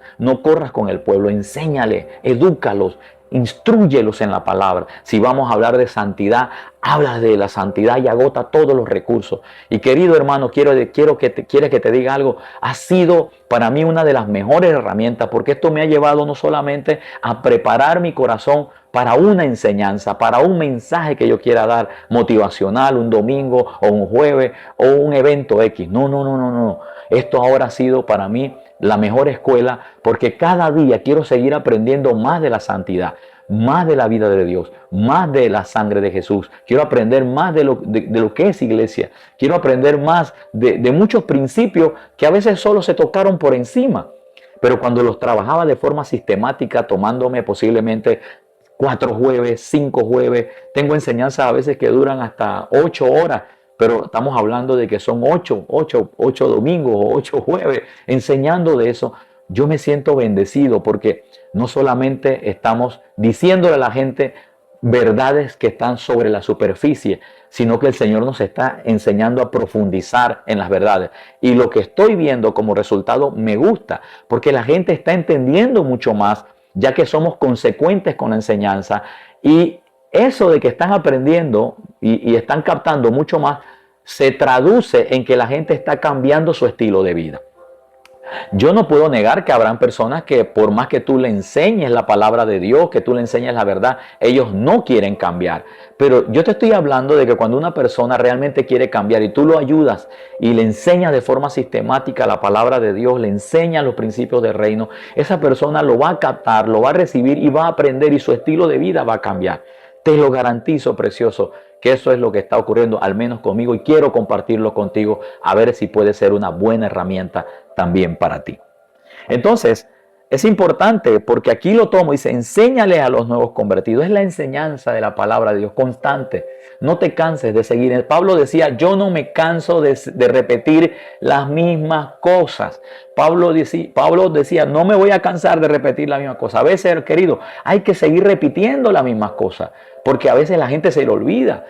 con el pueblo, enséñale, edúcalos. Instrúyelos en la palabra. Si vamos a hablar de santidad, habla de la santidad y agota todos los recursos. Y querido hermano, quieres que te diga algo. Ha sido para mí una de las mejores herramientas, porque esto me ha llevado no solamente a preparar mi corazón para una enseñanza, para un mensaje que yo quiera dar, motivacional, un domingo o un jueves o un evento X. No. Esto ahora ha sido para mí la mejor escuela, porque cada día quiero seguir aprendiendo más de la santidad. más de la vida de Dios, más de la sangre de Jesús. Quiero aprender más de lo que es iglesia. Quiero aprender más de muchos principios que a veces solo se tocaron por encima. Pero cuando los trabajaba de forma sistemática, tomándome posiblemente 4 jueves, 5 jueves, tengo enseñanzas a veces que duran hasta 8 horas, pero estamos hablando de que son 8 domingos o 8 jueves enseñando de eso. Yo me siento bendecido porque no solamente estamos diciéndole a la gente verdades que están sobre la superficie, sino que el Señor nos está enseñando a profundizar en las verdades. Y lo que estoy viendo como resultado me gusta, porque la gente está entendiendo mucho más, ya que somos consecuentes con la enseñanza. Y eso de que están aprendiendo y están captando mucho más, se traduce en que la gente está cambiando su estilo de vida. Yo no puedo negar que habrán personas que por más que tú le enseñes la palabra de Dios, que tú le enseñes la verdad, ellos no quieren cambiar. Pero yo te estoy hablando de que cuando una persona realmente quiere cambiar y tú lo ayudas y le enseñas de forma sistemática la palabra de Dios, le enseñas los principios del reino, esa persona lo va a captar, lo va a recibir y va a aprender y su estilo de vida va a cambiar. Te lo garantizo, precioso, que eso es lo que está ocurriendo, al menos conmigo, y quiero compartirlo contigo a ver si puede ser una buena herramienta también para ti. Entonces, es importante porque aquí lo tomo y dice, enséñale a los nuevos convertidos. Es la enseñanza de la palabra de Dios constante. No te canses de seguir. Pablo decía, yo no me canso de repetir las mismas cosas. Pablo decía, no me voy a cansar de repetir la misma cosa. A veces, querido, hay que seguir repitiendo las mismas cosas. Porque a veces la gente se le olvida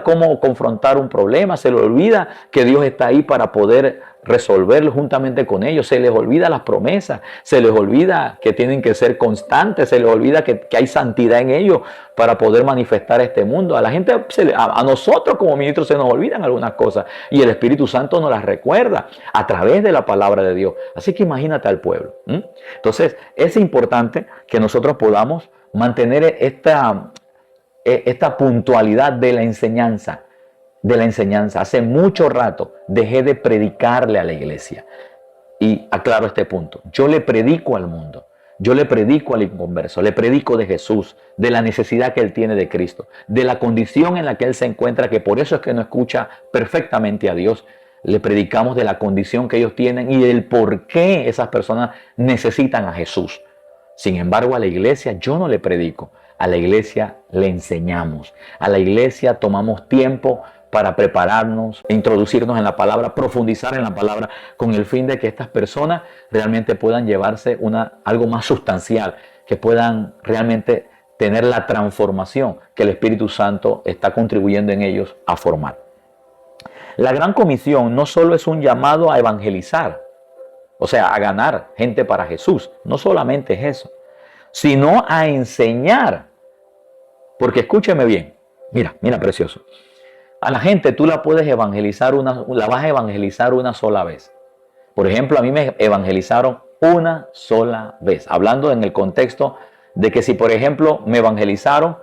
cómo confrontar un problema, se le olvida que Dios está ahí para poder resolverlo juntamente con ellos, se les olvida las promesas, se les olvida que tienen que ser constantes, se les olvida que hay santidad en ellos para poder manifestar este mundo. A la gente, a nosotros como ministros se nos olvidan algunas cosas y el Espíritu Santo nos las recuerda a través de la palabra de Dios. Así que imagínate al pueblo. Entonces es importante que nosotros podamos mantener esta puntualidad de la enseñanza. Hace mucho rato dejé de predicarle a la iglesia. Y aclaro este punto. Yo le predico al mundo. Yo le predico al inconverso. Le predico de Jesús, de la necesidad que él tiene de Cristo, de la condición en la que él se encuentra, que por eso es que no escucha perfectamente a Dios. Le predicamos de la condición que ellos tienen y del por qué esas personas necesitan a Jesús. Sin embargo, a la iglesia yo no le predico. A la iglesia le enseñamos. A la iglesia tomamos tiempo para prepararnos, introducirnos en la palabra, profundizar en la palabra, con el fin de que estas personas realmente puedan llevarse algo más sustancial, que puedan realmente tener la transformación que el Espíritu Santo está contribuyendo en ellos a formar. La Gran Comisión no solo es un llamado a evangelizar, o sea, a ganar gente para Jesús, no solamente es eso, sino a enseñar. Porque escúcheme bien, mira precioso. A la gente tú la puedes evangelizar, la vas a evangelizar una sola vez. Por ejemplo, a mí me evangelizaron una sola vez. Hablando en el contexto de que si, por ejemplo, me evangelizaron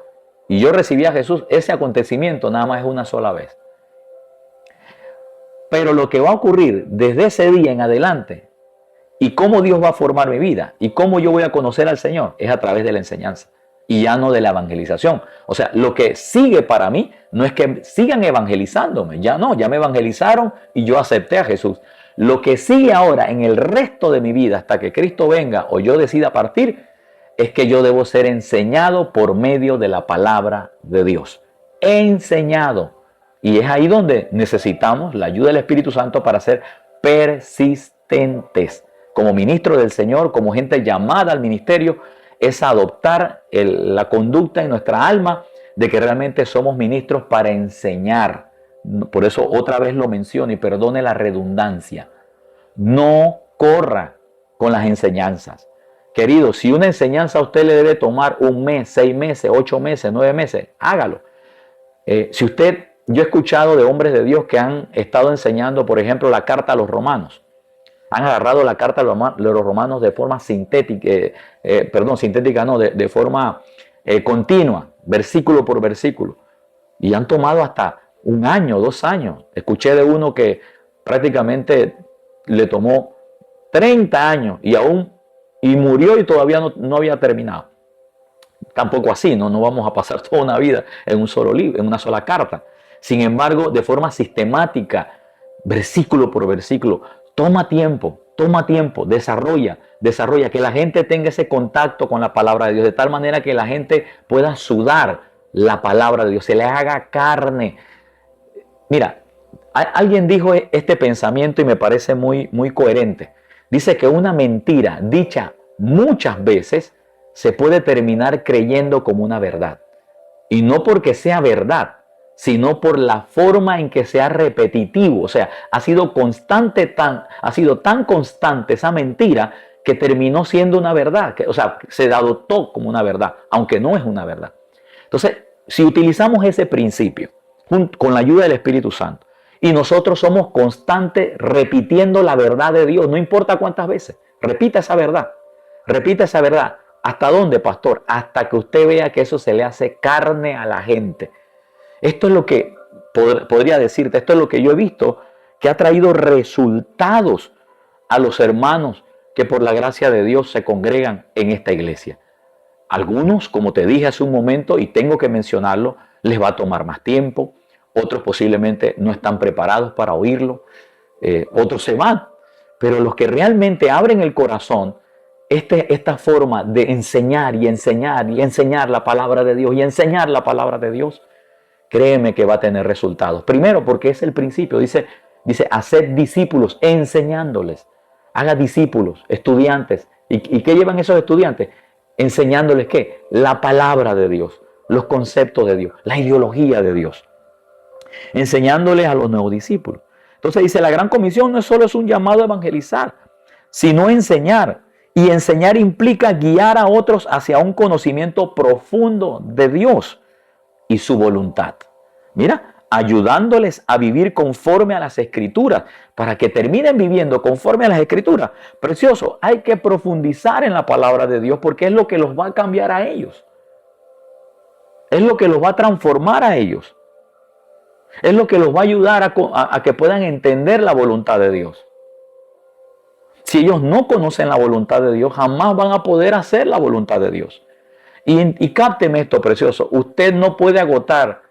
y yo recibí a Jesús, ese acontecimiento nada más es una sola vez. Pero lo que va a ocurrir desde ese día en adelante y cómo Dios va a formar mi vida y cómo yo voy a conocer al Señor es a través de la enseñanza. Y ya no de la evangelización. O sea, lo que sigue para mí no es que sigan evangelizándome. Ya no, ya me evangelizaron y yo acepté a Jesús. Lo que sigue ahora en el resto de mi vida hasta que Cristo venga o yo decida partir es que yo debo ser enseñado por medio de la palabra de Dios. Enseñado. Y es ahí donde necesitamos la ayuda del Espíritu Santo para ser persistentes. Como ministro del Señor, como gente llamada al ministerio, es adoptar la conducta en nuestra alma de que realmente somos ministros para enseñar. Por eso otra vez lo menciono y perdone la redundancia. No corra con las enseñanzas. Querido, si una enseñanza a usted le debe tomar 1 mes, 6 meses, 8 meses, 9 meses, hágalo. Yo he escuchado de hombres de Dios que han estado enseñando, por ejemplo, la carta a los romanos. Han agarrado la carta de los romanos de forma de forma continua, versículo por versículo. Y han tomado hasta 1 año, 2 años. Escuché de uno que prácticamente le tomó 30 años y murió y todavía no había terminado. tampoco así, ¿no? No vamos a pasar toda una vida en un solo libro, en una sola carta. Sin embargo, de forma sistemática, versículo por versículo, toma tiempo, desarrolla, que la gente tenga ese contacto con la palabra de Dios, de tal manera que la gente pueda sudar la palabra de Dios, se le haga carne. Mira, alguien dijo este pensamiento y me parece muy coherente. Dice que una mentira dicha muchas veces se puede terminar creyendo como una verdad. Y no porque sea verdad, sino por la forma en que sea repetitivo. O sea, ha sido tan constante esa mentira que terminó siendo una verdad. O sea, se adoptó como una verdad, aunque no es una verdad. Entonces, si utilizamos ese principio con la ayuda del Espíritu Santo y nosotros somos constantes repitiendo la verdad de Dios, no importa cuántas veces, repita esa verdad. ¿Hasta dónde, pastor? Hasta que usted vea que eso se le hace carne a la gente. Esto es lo que podría decirte, esto es lo que yo he visto que ha traído resultados a los hermanos que por la gracia de Dios se congregan en esta iglesia. Algunos, como te dije hace un momento y tengo que mencionarlo, les va a tomar más tiempo, otros posiblemente no están preparados para oírlo, otros se van, pero los que realmente abren el corazón, esta forma de enseñar la palabra de Dios y enseñar la palabra de Dios, créeme que va a tener resultados. Primero, porque es el principio. Dice, haced discípulos, enseñándoles. Haga discípulos, estudiantes. ¿Y qué llevan esos estudiantes? Enseñándoles ¿qué? La palabra de Dios, los conceptos de Dios, la ideología de Dios. Enseñándoles a los nuevos discípulos. Entonces dice, la gran comisión no solo es un llamado a evangelizar, sino enseñar. Y enseñar implica guiar a otros hacia un conocimiento profundo de Dios y su voluntad. Mira, ayudándoles a vivir conforme a las Escrituras, para que terminen viviendo conforme a las Escrituras. Precioso, hay que profundizar en la palabra de Dios porque es lo que los va a cambiar a ellos. Es lo que los va a transformar a ellos. Es lo que los va a ayudar a que puedan entender la voluntad de Dios. Si ellos no conocen la voluntad de Dios, jamás van a poder hacer la voluntad de Dios. Y cápteme esto, precioso. Usted no puede agotar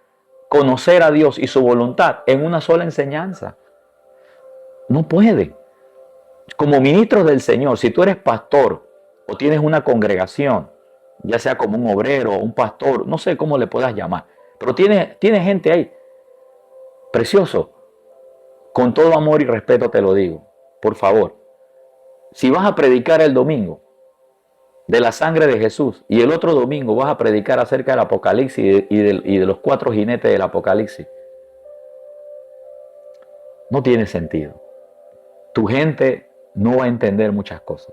conocer a Dios y su voluntad en una sola enseñanza. No puede. Como ministros del Señor, si tú eres pastor o tienes una congregación, ya sea como un obrero o un pastor, no sé cómo le puedas llamar, pero tiene gente ahí. Precioso, con todo amor y respeto te lo digo, por favor. Si vas a predicar el domingo de la sangre de Jesús y el otro domingo vas a predicar acerca del Apocalipsis y de los 4 jinetes del Apocalipsis, no tiene sentido. Tu gente no va a entender muchas cosas.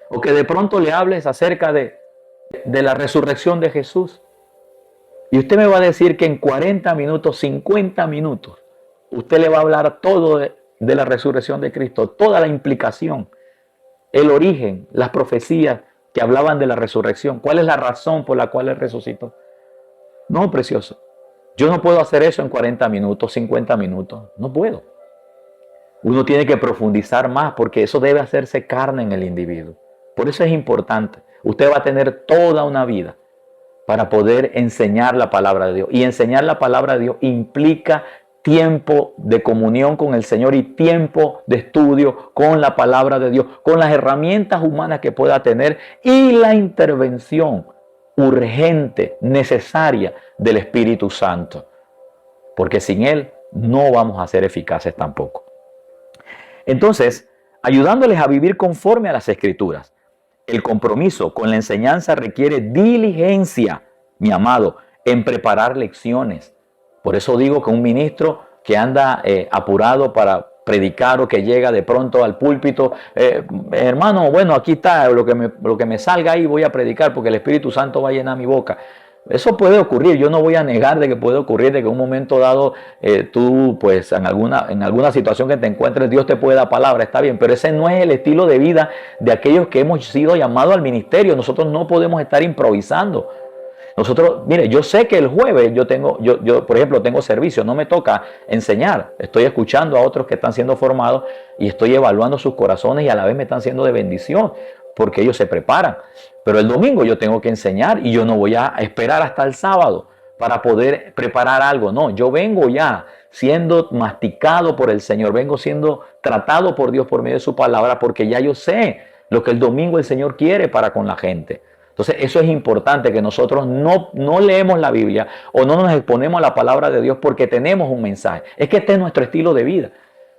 O que de pronto le hables acerca de la resurrección de Jesús y usted me va a decir que en 40 minutos, 50 minutos, usted le va a hablar todo de la resurrección de Cristo, toda la implicación, el origen, las profecías que hablaban de la resurrección. ¿Cuál es la razón por la cual Él resucitó? No, precioso. Yo no puedo hacer eso en 40 minutos, 50 minutos. No puedo. Uno tiene que profundizar más porque eso debe hacerse carne en el individuo. Por eso es importante. Usted va a tener toda una vida para poder enseñar la palabra de Dios. Y enseñar la palabra de Dios implica tiempo de comunión con el Señor y tiempo de estudio con la palabra de Dios, con las herramientas humanas que pueda tener y la intervención urgente, necesaria del Espíritu Santo. Porque sin Él no vamos a ser eficaces tampoco. Entonces, ayudándoles a vivir conforme a las Escrituras. El compromiso con la enseñanza requiere diligencia, mi amado, en preparar lecciones. Por eso digo que un ministro que anda apurado para predicar o que llega de pronto al púlpito, hermano, bueno, aquí está lo que me salga ahí, voy a predicar porque el Espíritu Santo va a llenar mi boca. Eso puede ocurrir, yo no voy a negar de que puede ocurrir, de que en un momento dado tú, pues en alguna situación que te encuentres, Dios te puede dar palabra, está bien, pero ese no es el estilo de vida de aquellos que hemos sido llamados al ministerio. Nosotros no podemos estar improvisando. Nosotros, mire, yo sé que el jueves yo por ejemplo, tengo servicio, no me toca enseñar. Estoy escuchando a otros que están siendo formados y estoy evaluando sus corazones y a la vez me están siendo de bendición porque ellos se preparan. Pero el domingo yo tengo que enseñar y yo no voy a esperar hasta el sábado para poder preparar algo. No, yo vengo ya siendo masticado por el Señor, vengo siendo tratado por Dios por medio de su palabra porque ya yo sé lo que el domingo el Señor quiere para con la gente. Entonces eso es importante, que nosotros no leemos la Biblia o no nos exponemos a la palabra de Dios porque tenemos un mensaje. Es que este es nuestro estilo de vida.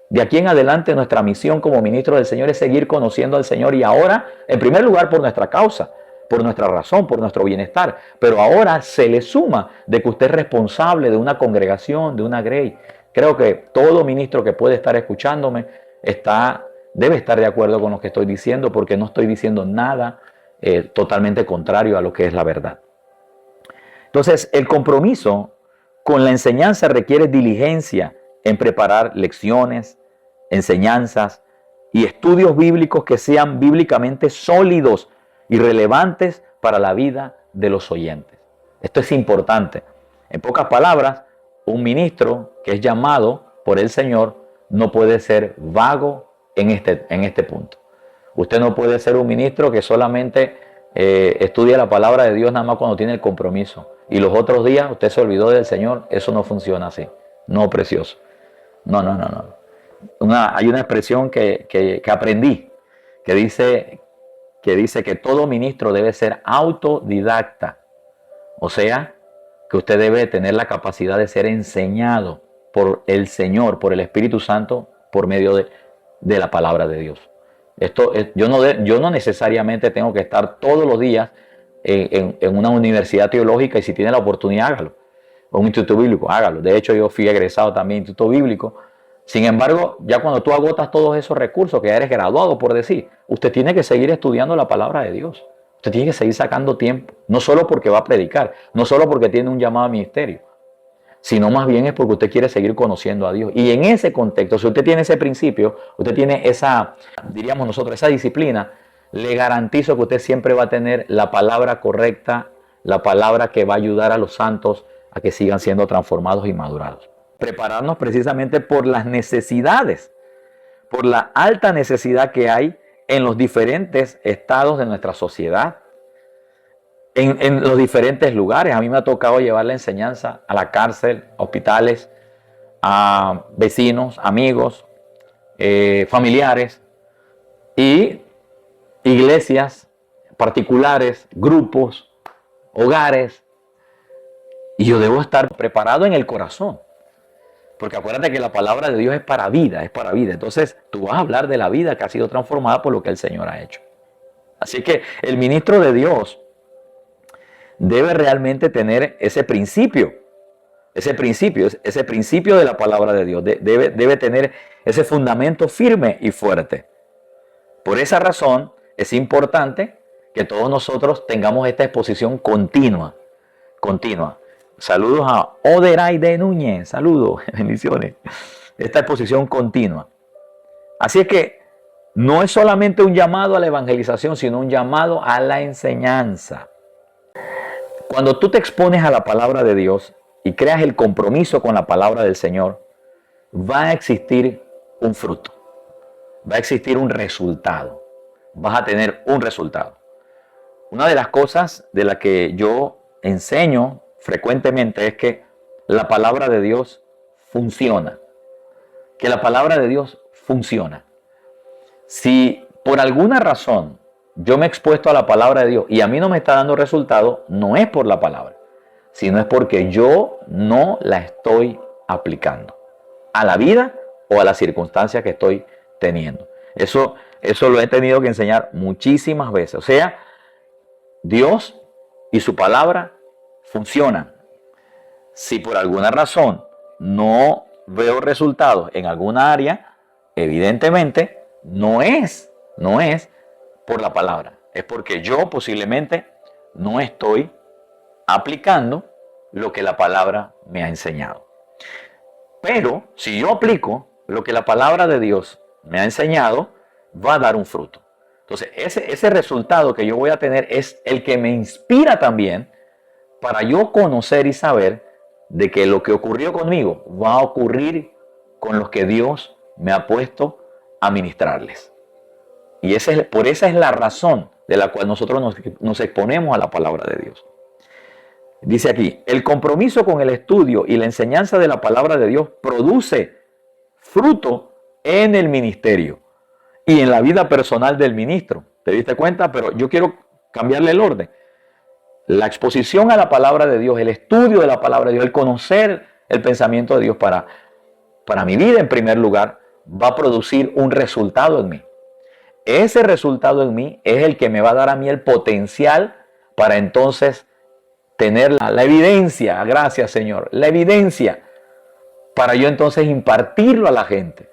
De aquí en adelante nuestra misión como ministro del Señor es seguir conociendo al Señor y ahora, en primer lugar, por nuestra causa, por nuestra razón, por nuestro bienestar. Pero ahora se le suma de que usted es responsable de una congregación, de una grey. Creo que todo ministro que puede estar escuchándome debe estar de acuerdo con lo que estoy diciendo porque no estoy diciendo nada totalmente contrario a lo que es la verdad. Entonces, el compromiso con la enseñanza requiere diligencia en preparar lecciones, enseñanzas y estudios bíblicos que sean bíblicamente sólidos y relevantes para la vida de los oyentes. Esto es importante. En pocas palabras, un ministro que es llamado por el Señor no puede ser vago en este punto. Usted no puede ser un ministro que solamente estudia la palabra de Dios nada más cuando tiene el compromiso. Y los otros días usted se olvidó del Señor. Eso no funciona así. No, precioso. No. Hay una expresión que aprendí que dice que todo ministro debe ser autodidacta. O sea, que usted debe tener la capacidad de ser enseñado por el Señor, por el Espíritu Santo, por medio de la palabra de Dios. Yo no necesariamente tengo que estar todos los días en una universidad teológica y si tiene la oportunidad, hágalo. O un instituto bíblico, hágalo. De hecho, yo fui egresado también de instituto bíblico. Sin embargo, ya cuando tú agotas todos esos recursos, que ya eres graduado, por decir, usted tiene que seguir estudiando la palabra de Dios. Usted tiene que seguir sacando tiempo. No solo porque va a predicar, no solo porque tiene un llamado a ministerio, sino más bien es porque usted quiere seguir conociendo a Dios. Y en ese contexto, si usted tiene ese principio, usted tiene esa, diríamos nosotros, esa disciplina, le garantizo que usted siempre va a tener la palabra correcta, la palabra que va a ayudar a los santos a que sigan siendo transformados y madurados. Prepararnos precisamente por las necesidades, por la alta necesidad que hay en los diferentes estados de nuestra sociedad, en los diferentes lugares. A mí me ha tocado llevar la enseñanza a la cárcel, a hospitales, a vecinos, amigos, familiares y iglesias particulares, grupos, hogares. Y yo debo estar preparado en el corazón. Porque acuérdate que la palabra de Dios es para vida, es para vida. Entonces tú vas a hablar de la vida que ha sido transformada por lo que el Señor ha hecho. Así que el ministro de Dios debe realmente tener ese principio de la palabra de Dios. Debe tener ese fundamento firme y fuerte. Por esa razón es importante que todos nosotros tengamos esta exposición continua. Saludos a Oderay de Núñez. Saludos, bendiciones. Esta exposición continua. Así es que no es solamente un llamado a la evangelización, sino un llamado a la enseñanza. Cuando tú te expones a la palabra de Dios y creas el compromiso con la palabra del Señor, va a existir un fruto. Va a existir un resultado. Vas a tener un resultado. Una de las cosas de las que yo enseño frecuentemente es que la palabra de Dios funciona. Que la palabra de Dios funciona. Si por alguna razón yo me he expuesto a la palabra de Dios y a mí no me está dando resultado, no es por la palabra, sino es porque yo no la estoy aplicando a la vida o a las circunstancias que estoy teniendo. Eso lo he tenido que enseñar muchísimas veces. O sea, Dios y su palabra funcionan. Si por alguna razón no veo resultados en alguna área, evidentemente no es por la palabra. Es porque yo posiblemente no estoy aplicando lo que la palabra me ha enseñado. Pero si yo aplico lo que la palabra de Dios me ha enseñado, va a dar un fruto. Entonces ese resultado que yo voy a tener es el que me inspira también para yo conocer y saber de que lo que ocurrió conmigo va a ocurrir con los que Dios me ha puesto a ministrarles. Y por esa es la razón de la cual nosotros nos exponemos a la palabra de Dios. Dice aquí, el compromiso con el estudio y la enseñanza de la palabra de Dios produce fruto en el ministerio y en la vida personal del ministro. ¿Te diste cuenta? Pero yo quiero cambiarle el orden. La exposición a la palabra de Dios, el estudio de la palabra de Dios, el conocer el pensamiento de Dios para mi vida en primer lugar, va a producir un resultado en mí. Ese resultado en mí es el que me va a dar a mí el potencial para entonces tener la evidencia, gracias Señor, la evidencia para yo entonces impartirlo a la gente.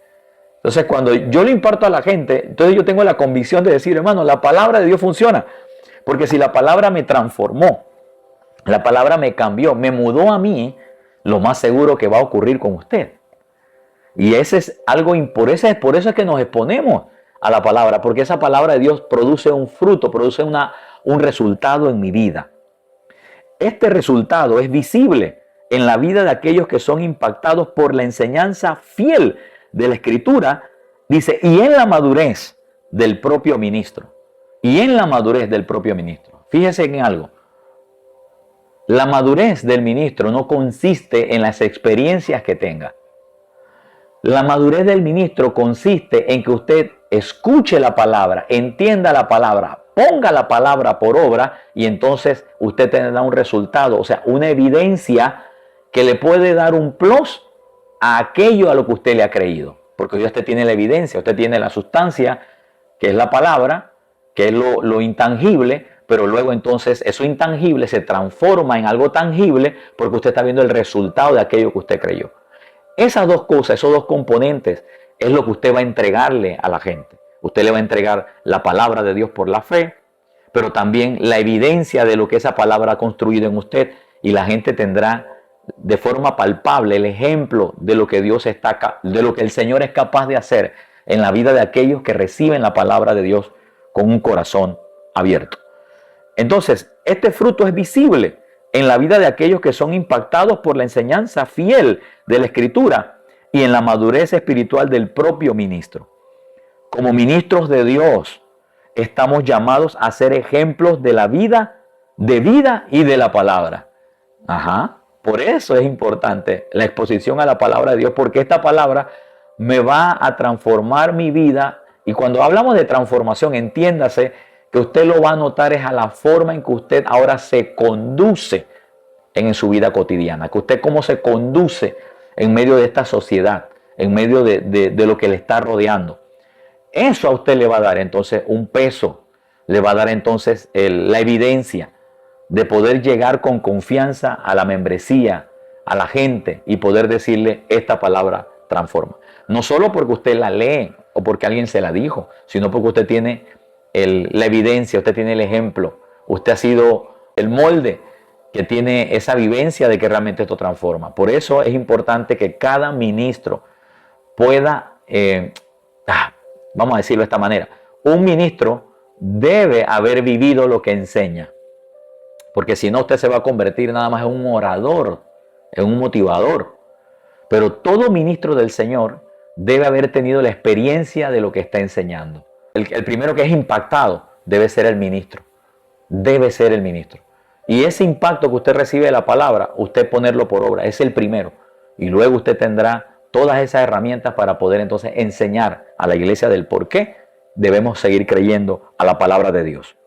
Entonces cuando yo lo imparto a la gente, entonces yo tengo la convicción de decir, hermano, la palabra de Dios funciona. Porque si la palabra me transformó, la palabra me cambió, me mudó a mí, lo más seguro que va a ocurrir con usted. Y ese es algo, por eso es que nos exponemos a la palabra, porque esa palabra de Dios produce un fruto, produce un resultado en mi vida. Este resultado es visible en la vida de aquellos que son impactados por la enseñanza fiel de la Escritura, dice, y en la madurez del propio ministro. Y en la madurez del propio ministro. Fíjese en algo. La madurez del ministro no consiste en las experiencias que tenga. La madurez del ministro consiste en que usted escuche la palabra, entienda la palabra, ponga la palabra por obra y entonces usted tendrá un resultado, o sea, una evidencia que le puede dar un plus a aquello a lo que usted le ha creído. Porque ya usted tiene la evidencia, usted tiene la sustancia, que es la palabra, que es lo intangible, pero luego entonces eso intangible se transforma en algo tangible porque usted está viendo el resultado de aquello que usted creyó. Esas dos cosas, esos dos componentes, es lo que usted va a entregarle a la gente. Usted le va a entregar la palabra de Dios por la fe, pero también la evidencia de lo que esa palabra ha construido en usted, y la gente tendrá de forma palpable el ejemplo de lo que de lo que el Señor es capaz de hacer en la vida de aquellos que reciben la palabra de Dios con un corazón abierto. Entonces, este fruto es visible en la vida de aquellos que son impactados por la enseñanza fiel de la Escritura y en la madurez espiritual del propio ministro. Como ministros de Dios, estamos llamados a ser ejemplos de la vida y de la palabra. Por eso es importante la exposición a la palabra de Dios, porque esta palabra me va a transformar mi vida. Y cuando hablamos de transformación, entiéndase que usted lo va a notar es a la forma en que usted ahora se conduce en su vida cotidiana, que usted cómo se conduce en medio de esta sociedad, en medio de lo que le está rodeando. Eso a usted le va a dar entonces un peso, le va a dar entonces la evidencia de poder llegar con confianza a la membresía, a la gente y poder decirle esta palabra transforma. No solo porque usted la lee o porque alguien se la dijo, sino porque usted tiene la evidencia, usted tiene el ejemplo, usted ha sido el molde que tiene esa vivencia de que realmente esto transforma. Por eso es importante que cada ministro pueda, vamos a decirlo de esta manera, un ministro debe haber vivido lo que enseña. Porque si no, usted se va a convertir nada más en un orador, en un motivador. Pero todo ministro del Señor debe haber tenido la experiencia de lo que está enseñando. El primero que es impactado debe ser el ministro. Debe ser el ministro. Y ese impacto que usted recibe de la palabra, usted ponerlo por obra. Es el primero. Y luego usted tendrá todas esas herramientas para poder entonces enseñar a la iglesia del por qué debemos seguir creyendo a la palabra de Dios.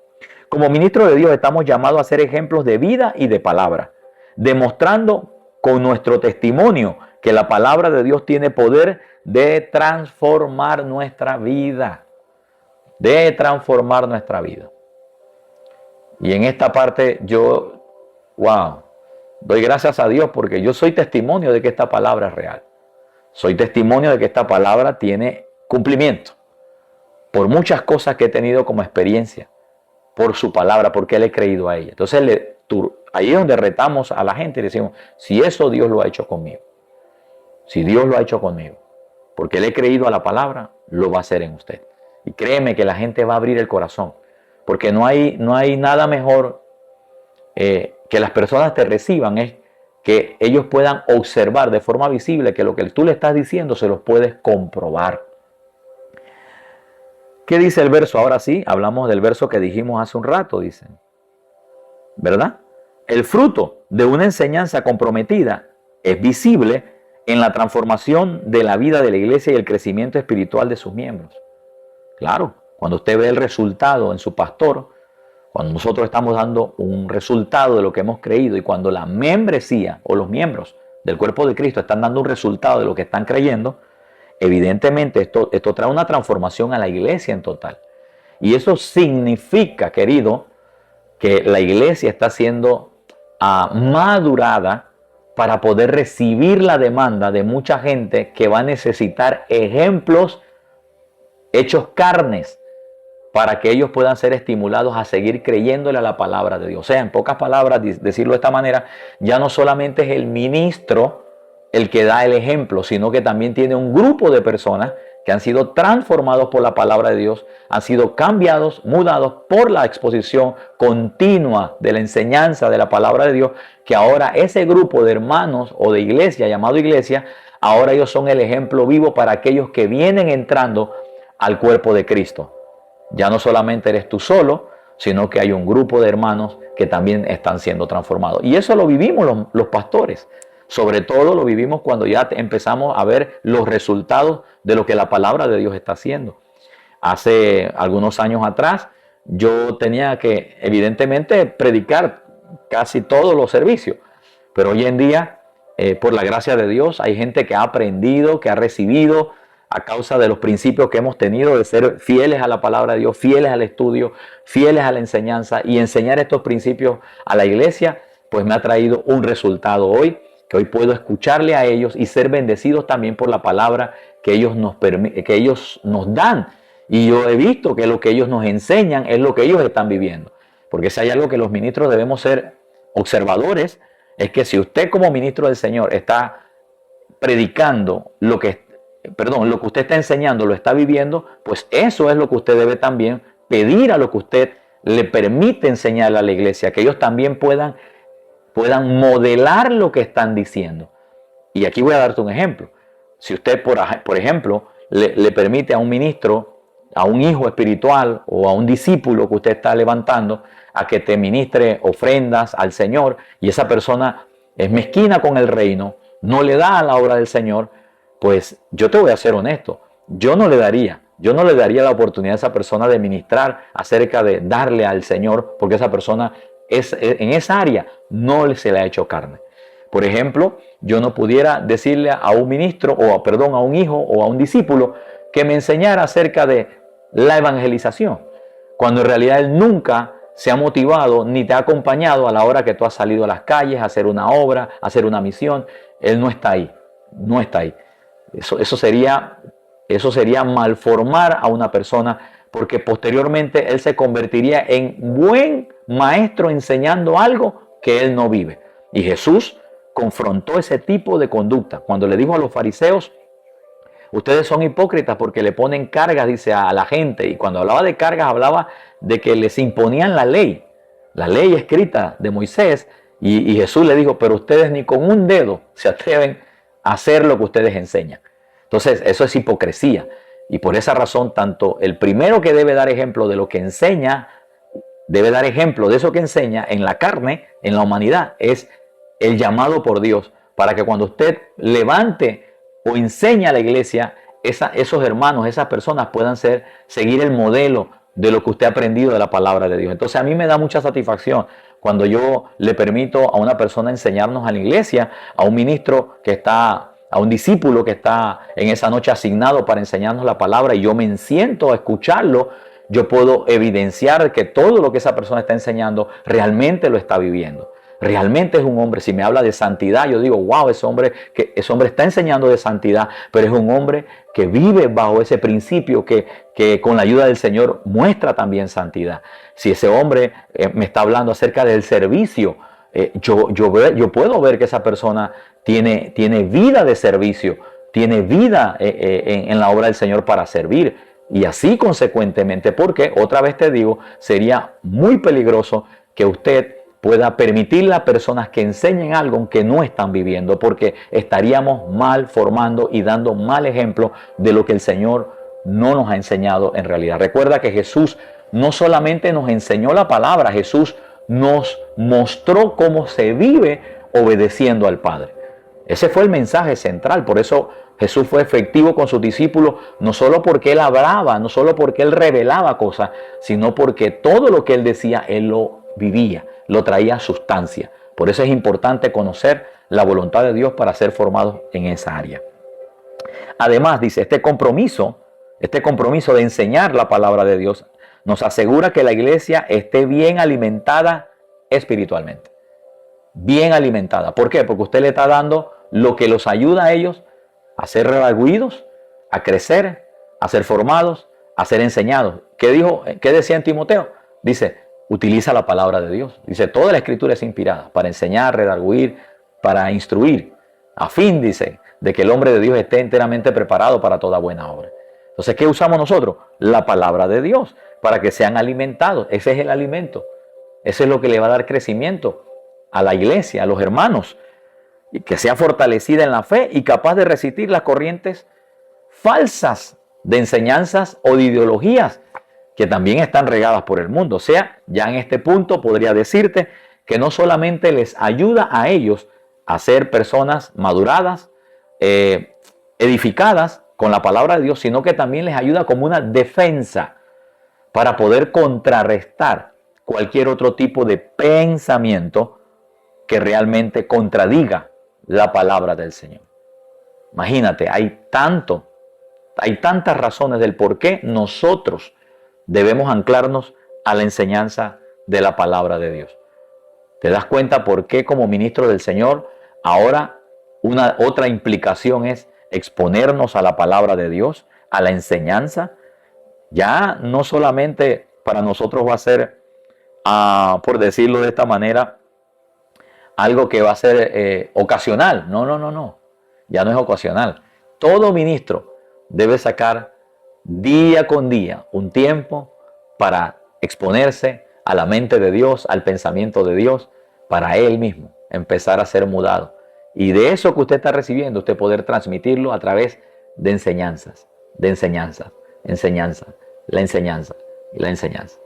Como ministro de Dios estamos llamados a ser ejemplos de vida y de palabra, demostrando con nuestro testimonio que la palabra de Dios tiene poder de transformar nuestra vida. De transformar nuestra vida. Y en esta parte yo, doy gracias a Dios porque yo soy testimonio de que esta palabra es real. Soy testimonio de que esta palabra tiene cumplimiento. Por muchas cosas que he tenido como experiencia. Por su palabra, porque le he creído a ella. Entonces ahí es donde retamos a la gente y decimos, si eso Dios lo ha hecho conmigo. Si Dios lo ha hecho conmigo. Porque le he creído a la palabra, lo va a hacer en usted. Y créeme que la gente va a abrir el corazón. Porque no hay nada mejor que las personas te reciban es que ellos puedan observar de forma visible que lo que tú le estás diciendo se los puedes comprobar. ¿Qué dice el verso? Ahora sí, hablamos del verso que dijimos hace un rato, dicen. ¿Verdad? El fruto de una enseñanza comprometida es visible en la transformación de la vida de la iglesia y el crecimiento espiritual de sus miembros. Claro, cuando usted ve el resultado en su pastor, cuando nosotros estamos dando un resultado de lo que hemos creído y cuando la membresía o los miembros del cuerpo de Cristo están dando un resultado de lo que están creyendo, evidentemente esto trae una transformación a la iglesia en total. Y eso significa, querido, que la iglesia está siendo madurada para poder recibir la demanda de mucha gente que va a necesitar ejemplos hechos carnes para que ellos puedan ser estimulados a seguir creyéndole a la palabra de Dios. O sea, en pocas palabras, decirlo de esta manera, ya no solamente es el ministro el que da el ejemplo, sino que también tiene un grupo de personas que han sido transformados por la palabra de Dios, han sido cambiados, mudados por la exposición continua de la enseñanza de la palabra de Dios, que ahora ese grupo de hermanos o de iglesia, llamado iglesia, ahora ellos son el ejemplo vivo para aquellos que vienen entrando al cuerpo de Cristo. Ya no solamente eres tú solo, sino que hay un grupo de hermanos que también están siendo transformados. Y eso lo vivimos los pastores. Sobre todo lo vivimos cuando ya empezamos a ver los resultados de lo que la palabra de Dios está haciendo. Hace algunos años atrás yo tenía que evidentemente predicar casi todos los servicios. Pero hoy en día, por la gracia de Dios, hay gente que ha aprendido, que ha recibido a causa de los principios que hemos tenido de ser fieles a la palabra de Dios, fieles al estudio, fieles a la enseñanza y enseñar estos principios a la iglesia, pues me ha traído un resultado hoy, que hoy puedo escucharle a ellos y ser bendecidos también por la palabra que ellos nos dan. Y yo he visto que lo que ellos nos enseñan es lo que ellos están viviendo. Porque si hay algo que los ministros debemos ser observadores, es que si usted como ministro del Señor está predicando lo que usted está enseñando, lo está viviendo, pues eso es lo que usted debe también pedir a lo que usted le permite enseñar a la iglesia, que ellos también puedan modelar lo que están diciendo. Y aquí voy a darte un ejemplo. Si usted, por ejemplo, le permite a un ministro, a un hijo espiritual o a un discípulo que usted está levantando, a que te ministre ofrendas al Señor, y esa persona es mezquina con el reino, no le da a la obra del Señor, pues yo te voy a ser honesto, yo no le daría la oportunidad a esa persona de ministrar acerca de darle al Señor, porque esa persona en esa área no se le ha hecho carne. Por ejemplo, yo no pudiera decirle a un ministro, a un hijo o a un discípulo que me enseñara acerca de la evangelización, cuando en realidad él nunca se ha motivado ni te ha acompañado a la hora que tú has salido a las calles a hacer una obra, a hacer una misión. Él no está ahí, no está ahí. Eso sería malformar a una persona, porque posteriormente él se convertiría en buen maestro enseñando algo que él no vive. Y Jesús confrontó ese tipo de conducta cuando le dijo a los fariseos: ustedes son hipócritas porque le ponen cargas, dice, a la gente. Y cuando hablaba de cargas, hablaba de que les imponían la ley escrita de Moisés. Y Jesús le dijo: pero ustedes ni con un dedo se atreven a hacer lo que ustedes enseñan. Entonces, eso es hipocresía. Y por esa razón, tanto el primero que debe dar ejemplo de lo que enseña, debe dar ejemplo de eso que enseña en la carne, en la humanidad, es el llamado por Dios, para que cuando usted levante o enseña a la iglesia, esos hermanos, esas personas puedan seguir el modelo de lo que usted ha aprendido de la palabra de Dios. Entonces a mí me da mucha satisfacción cuando yo le permito a una persona enseñarnos a la iglesia, a un ministro a un discípulo que está en esa noche asignado para enseñarnos la palabra, y yo me siento a escucharlo. Yo puedo evidenciar que todo lo que esa persona está enseñando realmente lo está viviendo. Realmente es un hombre. Si me habla de santidad, yo digo: wow, ese hombre está enseñando de santidad, pero es un hombre que vive bajo ese principio que con la ayuda del Señor muestra también santidad. Si ese hombre me está hablando acerca del servicio, yo puedo ver que esa persona tiene vida de servicio, tiene vida en la obra del Señor para servir. Y así consecuentemente, porque otra vez te digo, sería muy peligroso que usted pueda permitirle a personas que enseñen algo que no están viviendo, porque estaríamos mal formando y dando mal ejemplo de lo que el Señor no nos ha enseñado en realidad. Recuerda que Jesús no solamente nos enseñó la palabra, Jesús nos mostró cómo se vive obedeciendo al Padre. Ese fue el mensaje central. Por eso Jesús fue efectivo con sus discípulos, no solo porque Él hablaba, no solo porque Él revelaba cosas, sino porque todo lo que Él decía, Él lo vivía, lo traía a sustancia. Por eso es importante conocer la voluntad de Dios para ser formados en esa área. Además, dice, este compromiso de enseñar la palabra de Dios nos asegura que la iglesia esté bien alimentada espiritualmente. Bien alimentada. ¿Por qué? Porque usted le está dando lo que los ayuda a ellos a ser redarguidos, a crecer, a ser formados, a ser enseñados. ¿Qué decía en Timoteo? Dice, utiliza la palabra de Dios. Dice, toda la escritura es inspirada para enseñar, redarguir, para instruir, a fin, dice, de que el hombre de Dios esté enteramente preparado para toda buena obra. Entonces, ¿qué usamos nosotros? La palabra de Dios, para que sean alimentados. Ese es el alimento. Ese es lo que le va a dar crecimiento a la iglesia, a los hermanos, y que sea fortalecida en la fe y capaz de resistir las corrientes falsas de enseñanzas o de ideologías que también están regadas por el mundo. O sea, ya en este punto podría decirte que no solamente les ayuda a ellos a ser personas maduradas, edificadas con la palabra de Dios, sino que también les ayuda como una defensa para poder contrarrestar cualquier otro tipo de pensamiento que realmente contradiga la palabra del Señor. Imagínate, hay tantas razones del por qué nosotros debemos anclarnos a la enseñanza de la palabra de Dios. ¿Te das cuenta por qué como ministro del Señor ahora otra implicación es exponernos a la palabra de Dios, a la enseñanza? Ya no solamente para nosotros va a ser, por decirlo de esta manera, algo que va a ser ocasional. No. Ya no es ocasional. Todo ministro debe sacar día con día un tiempo para exponerse a la mente de Dios, al pensamiento de Dios, para él mismo empezar a ser mudado. Y de eso que usted está recibiendo, usted poder transmitirlo a través de enseñanzas, la enseñanza y la enseñanza.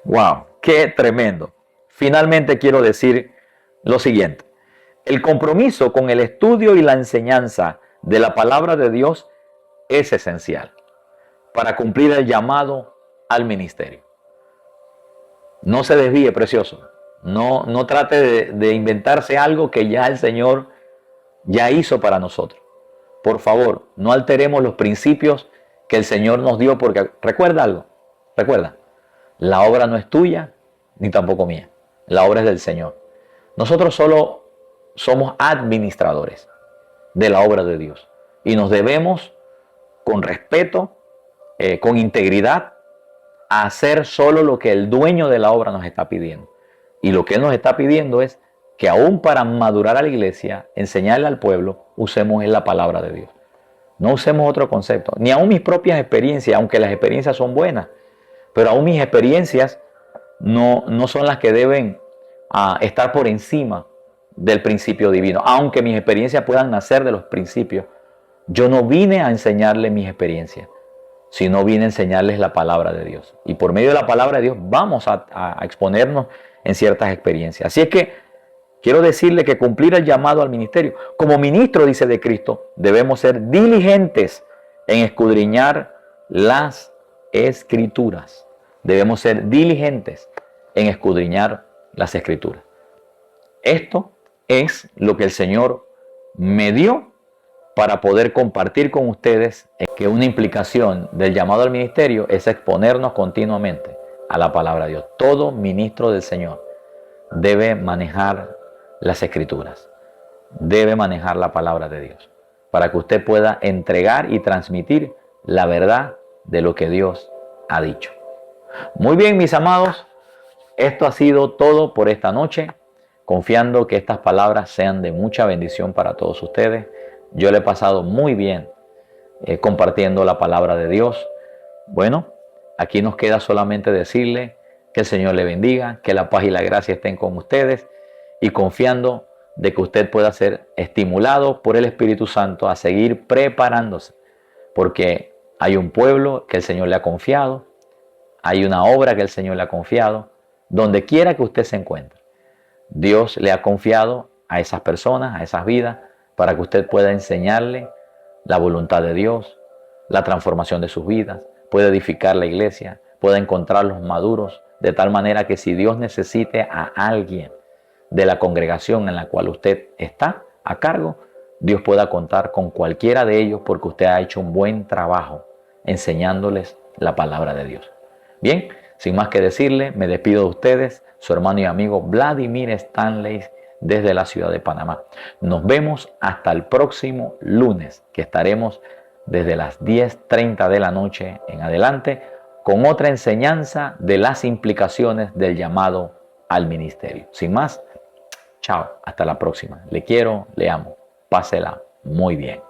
¡Wow! ¡Qué tremendo! Finalmente quiero decir lo siguiente. El compromiso con el estudio y la enseñanza de la palabra de Dios es esencial para cumplir el llamado al ministerio. No se desvíe, precioso. No trate de inventarse algo que ya el Señor ya hizo para nosotros. Por favor, no alteremos los principios que el Señor nos dio, porque recuerda algo. Recuerda, la obra no es tuya ni tampoco mía. La obra es del Señor. Nosotros solo somos administradores de la obra de Dios y nos debemos con respeto, con integridad, a hacer solo lo que el dueño de la obra nos está pidiendo. Y lo que Él nos está pidiendo es que aún para madurar a la iglesia, enseñarle al pueblo, usemos la palabra de Dios. No usemos otro concepto, ni aún mis propias experiencias, aunque las experiencias son buenas, pero aún mis experiencias no son las que deben estar por encima del principio divino. Aunque mis experiencias puedan nacer de los principios, yo no vine a enseñarles mis experiencias, sino vine a enseñarles la palabra de Dios. Y por medio de la palabra de Dios vamos a exponernos en ciertas experiencias. Así es que quiero decirle que cumplir el llamado al ministerio, como ministro, dice, de Cristo, debemos ser diligentes en escudriñar las Escrituras. Debemos ser diligentes en escudriñar las Escrituras. Esto es lo que el Señor me dio para poder compartir con ustedes, que una implicación del llamado al ministerio es exponernos continuamente a la palabra de Dios. Todo ministro del Señor debe manejar las Escrituras, debe manejar la palabra de Dios, para que usted pueda entregar y transmitir la verdad de lo que Dios ha dicho. Muy bien, mis amados, esto ha sido todo por esta noche, confiando que estas palabras sean de mucha bendición para todos ustedes. Yo le he pasado muy bien compartiendo la palabra de Dios. Bueno, aquí nos queda solamente decirle Que el Señor le bendiga, que la paz y la gracia estén con ustedes y confiando de que usted pueda ser estimulado por el Espíritu Santo a seguir preparándose, porque hay un pueblo que el Señor le ha confiado, hay una obra que el Señor le ha confiado, donde quiera que usted se encuentre. Dios le ha confiado a esas personas, a esas vidas, para que usted pueda enseñarle la voluntad de Dios, la transformación de sus vidas, pueda edificar la iglesia, pueda encontrarlos maduros, de tal manera que si Dios necesite a alguien de la congregación en la cual usted está a cargo, Dios pueda contar con cualquiera de ellos porque usted ha hecho un buen trabajo enseñándoles la palabra de Dios. Bien, sin más que decirle, me despido de ustedes, su hermano y amigo Vladimir Stanley desde la ciudad de Panamá. Nos vemos hasta el próximo lunes, que estaremos desde las 10:30 de la noche en adelante con otra enseñanza de las implicaciones del llamado al ministerio. Sin más, chao, hasta la próxima. Le quiero, le amo. Pásela muy bien.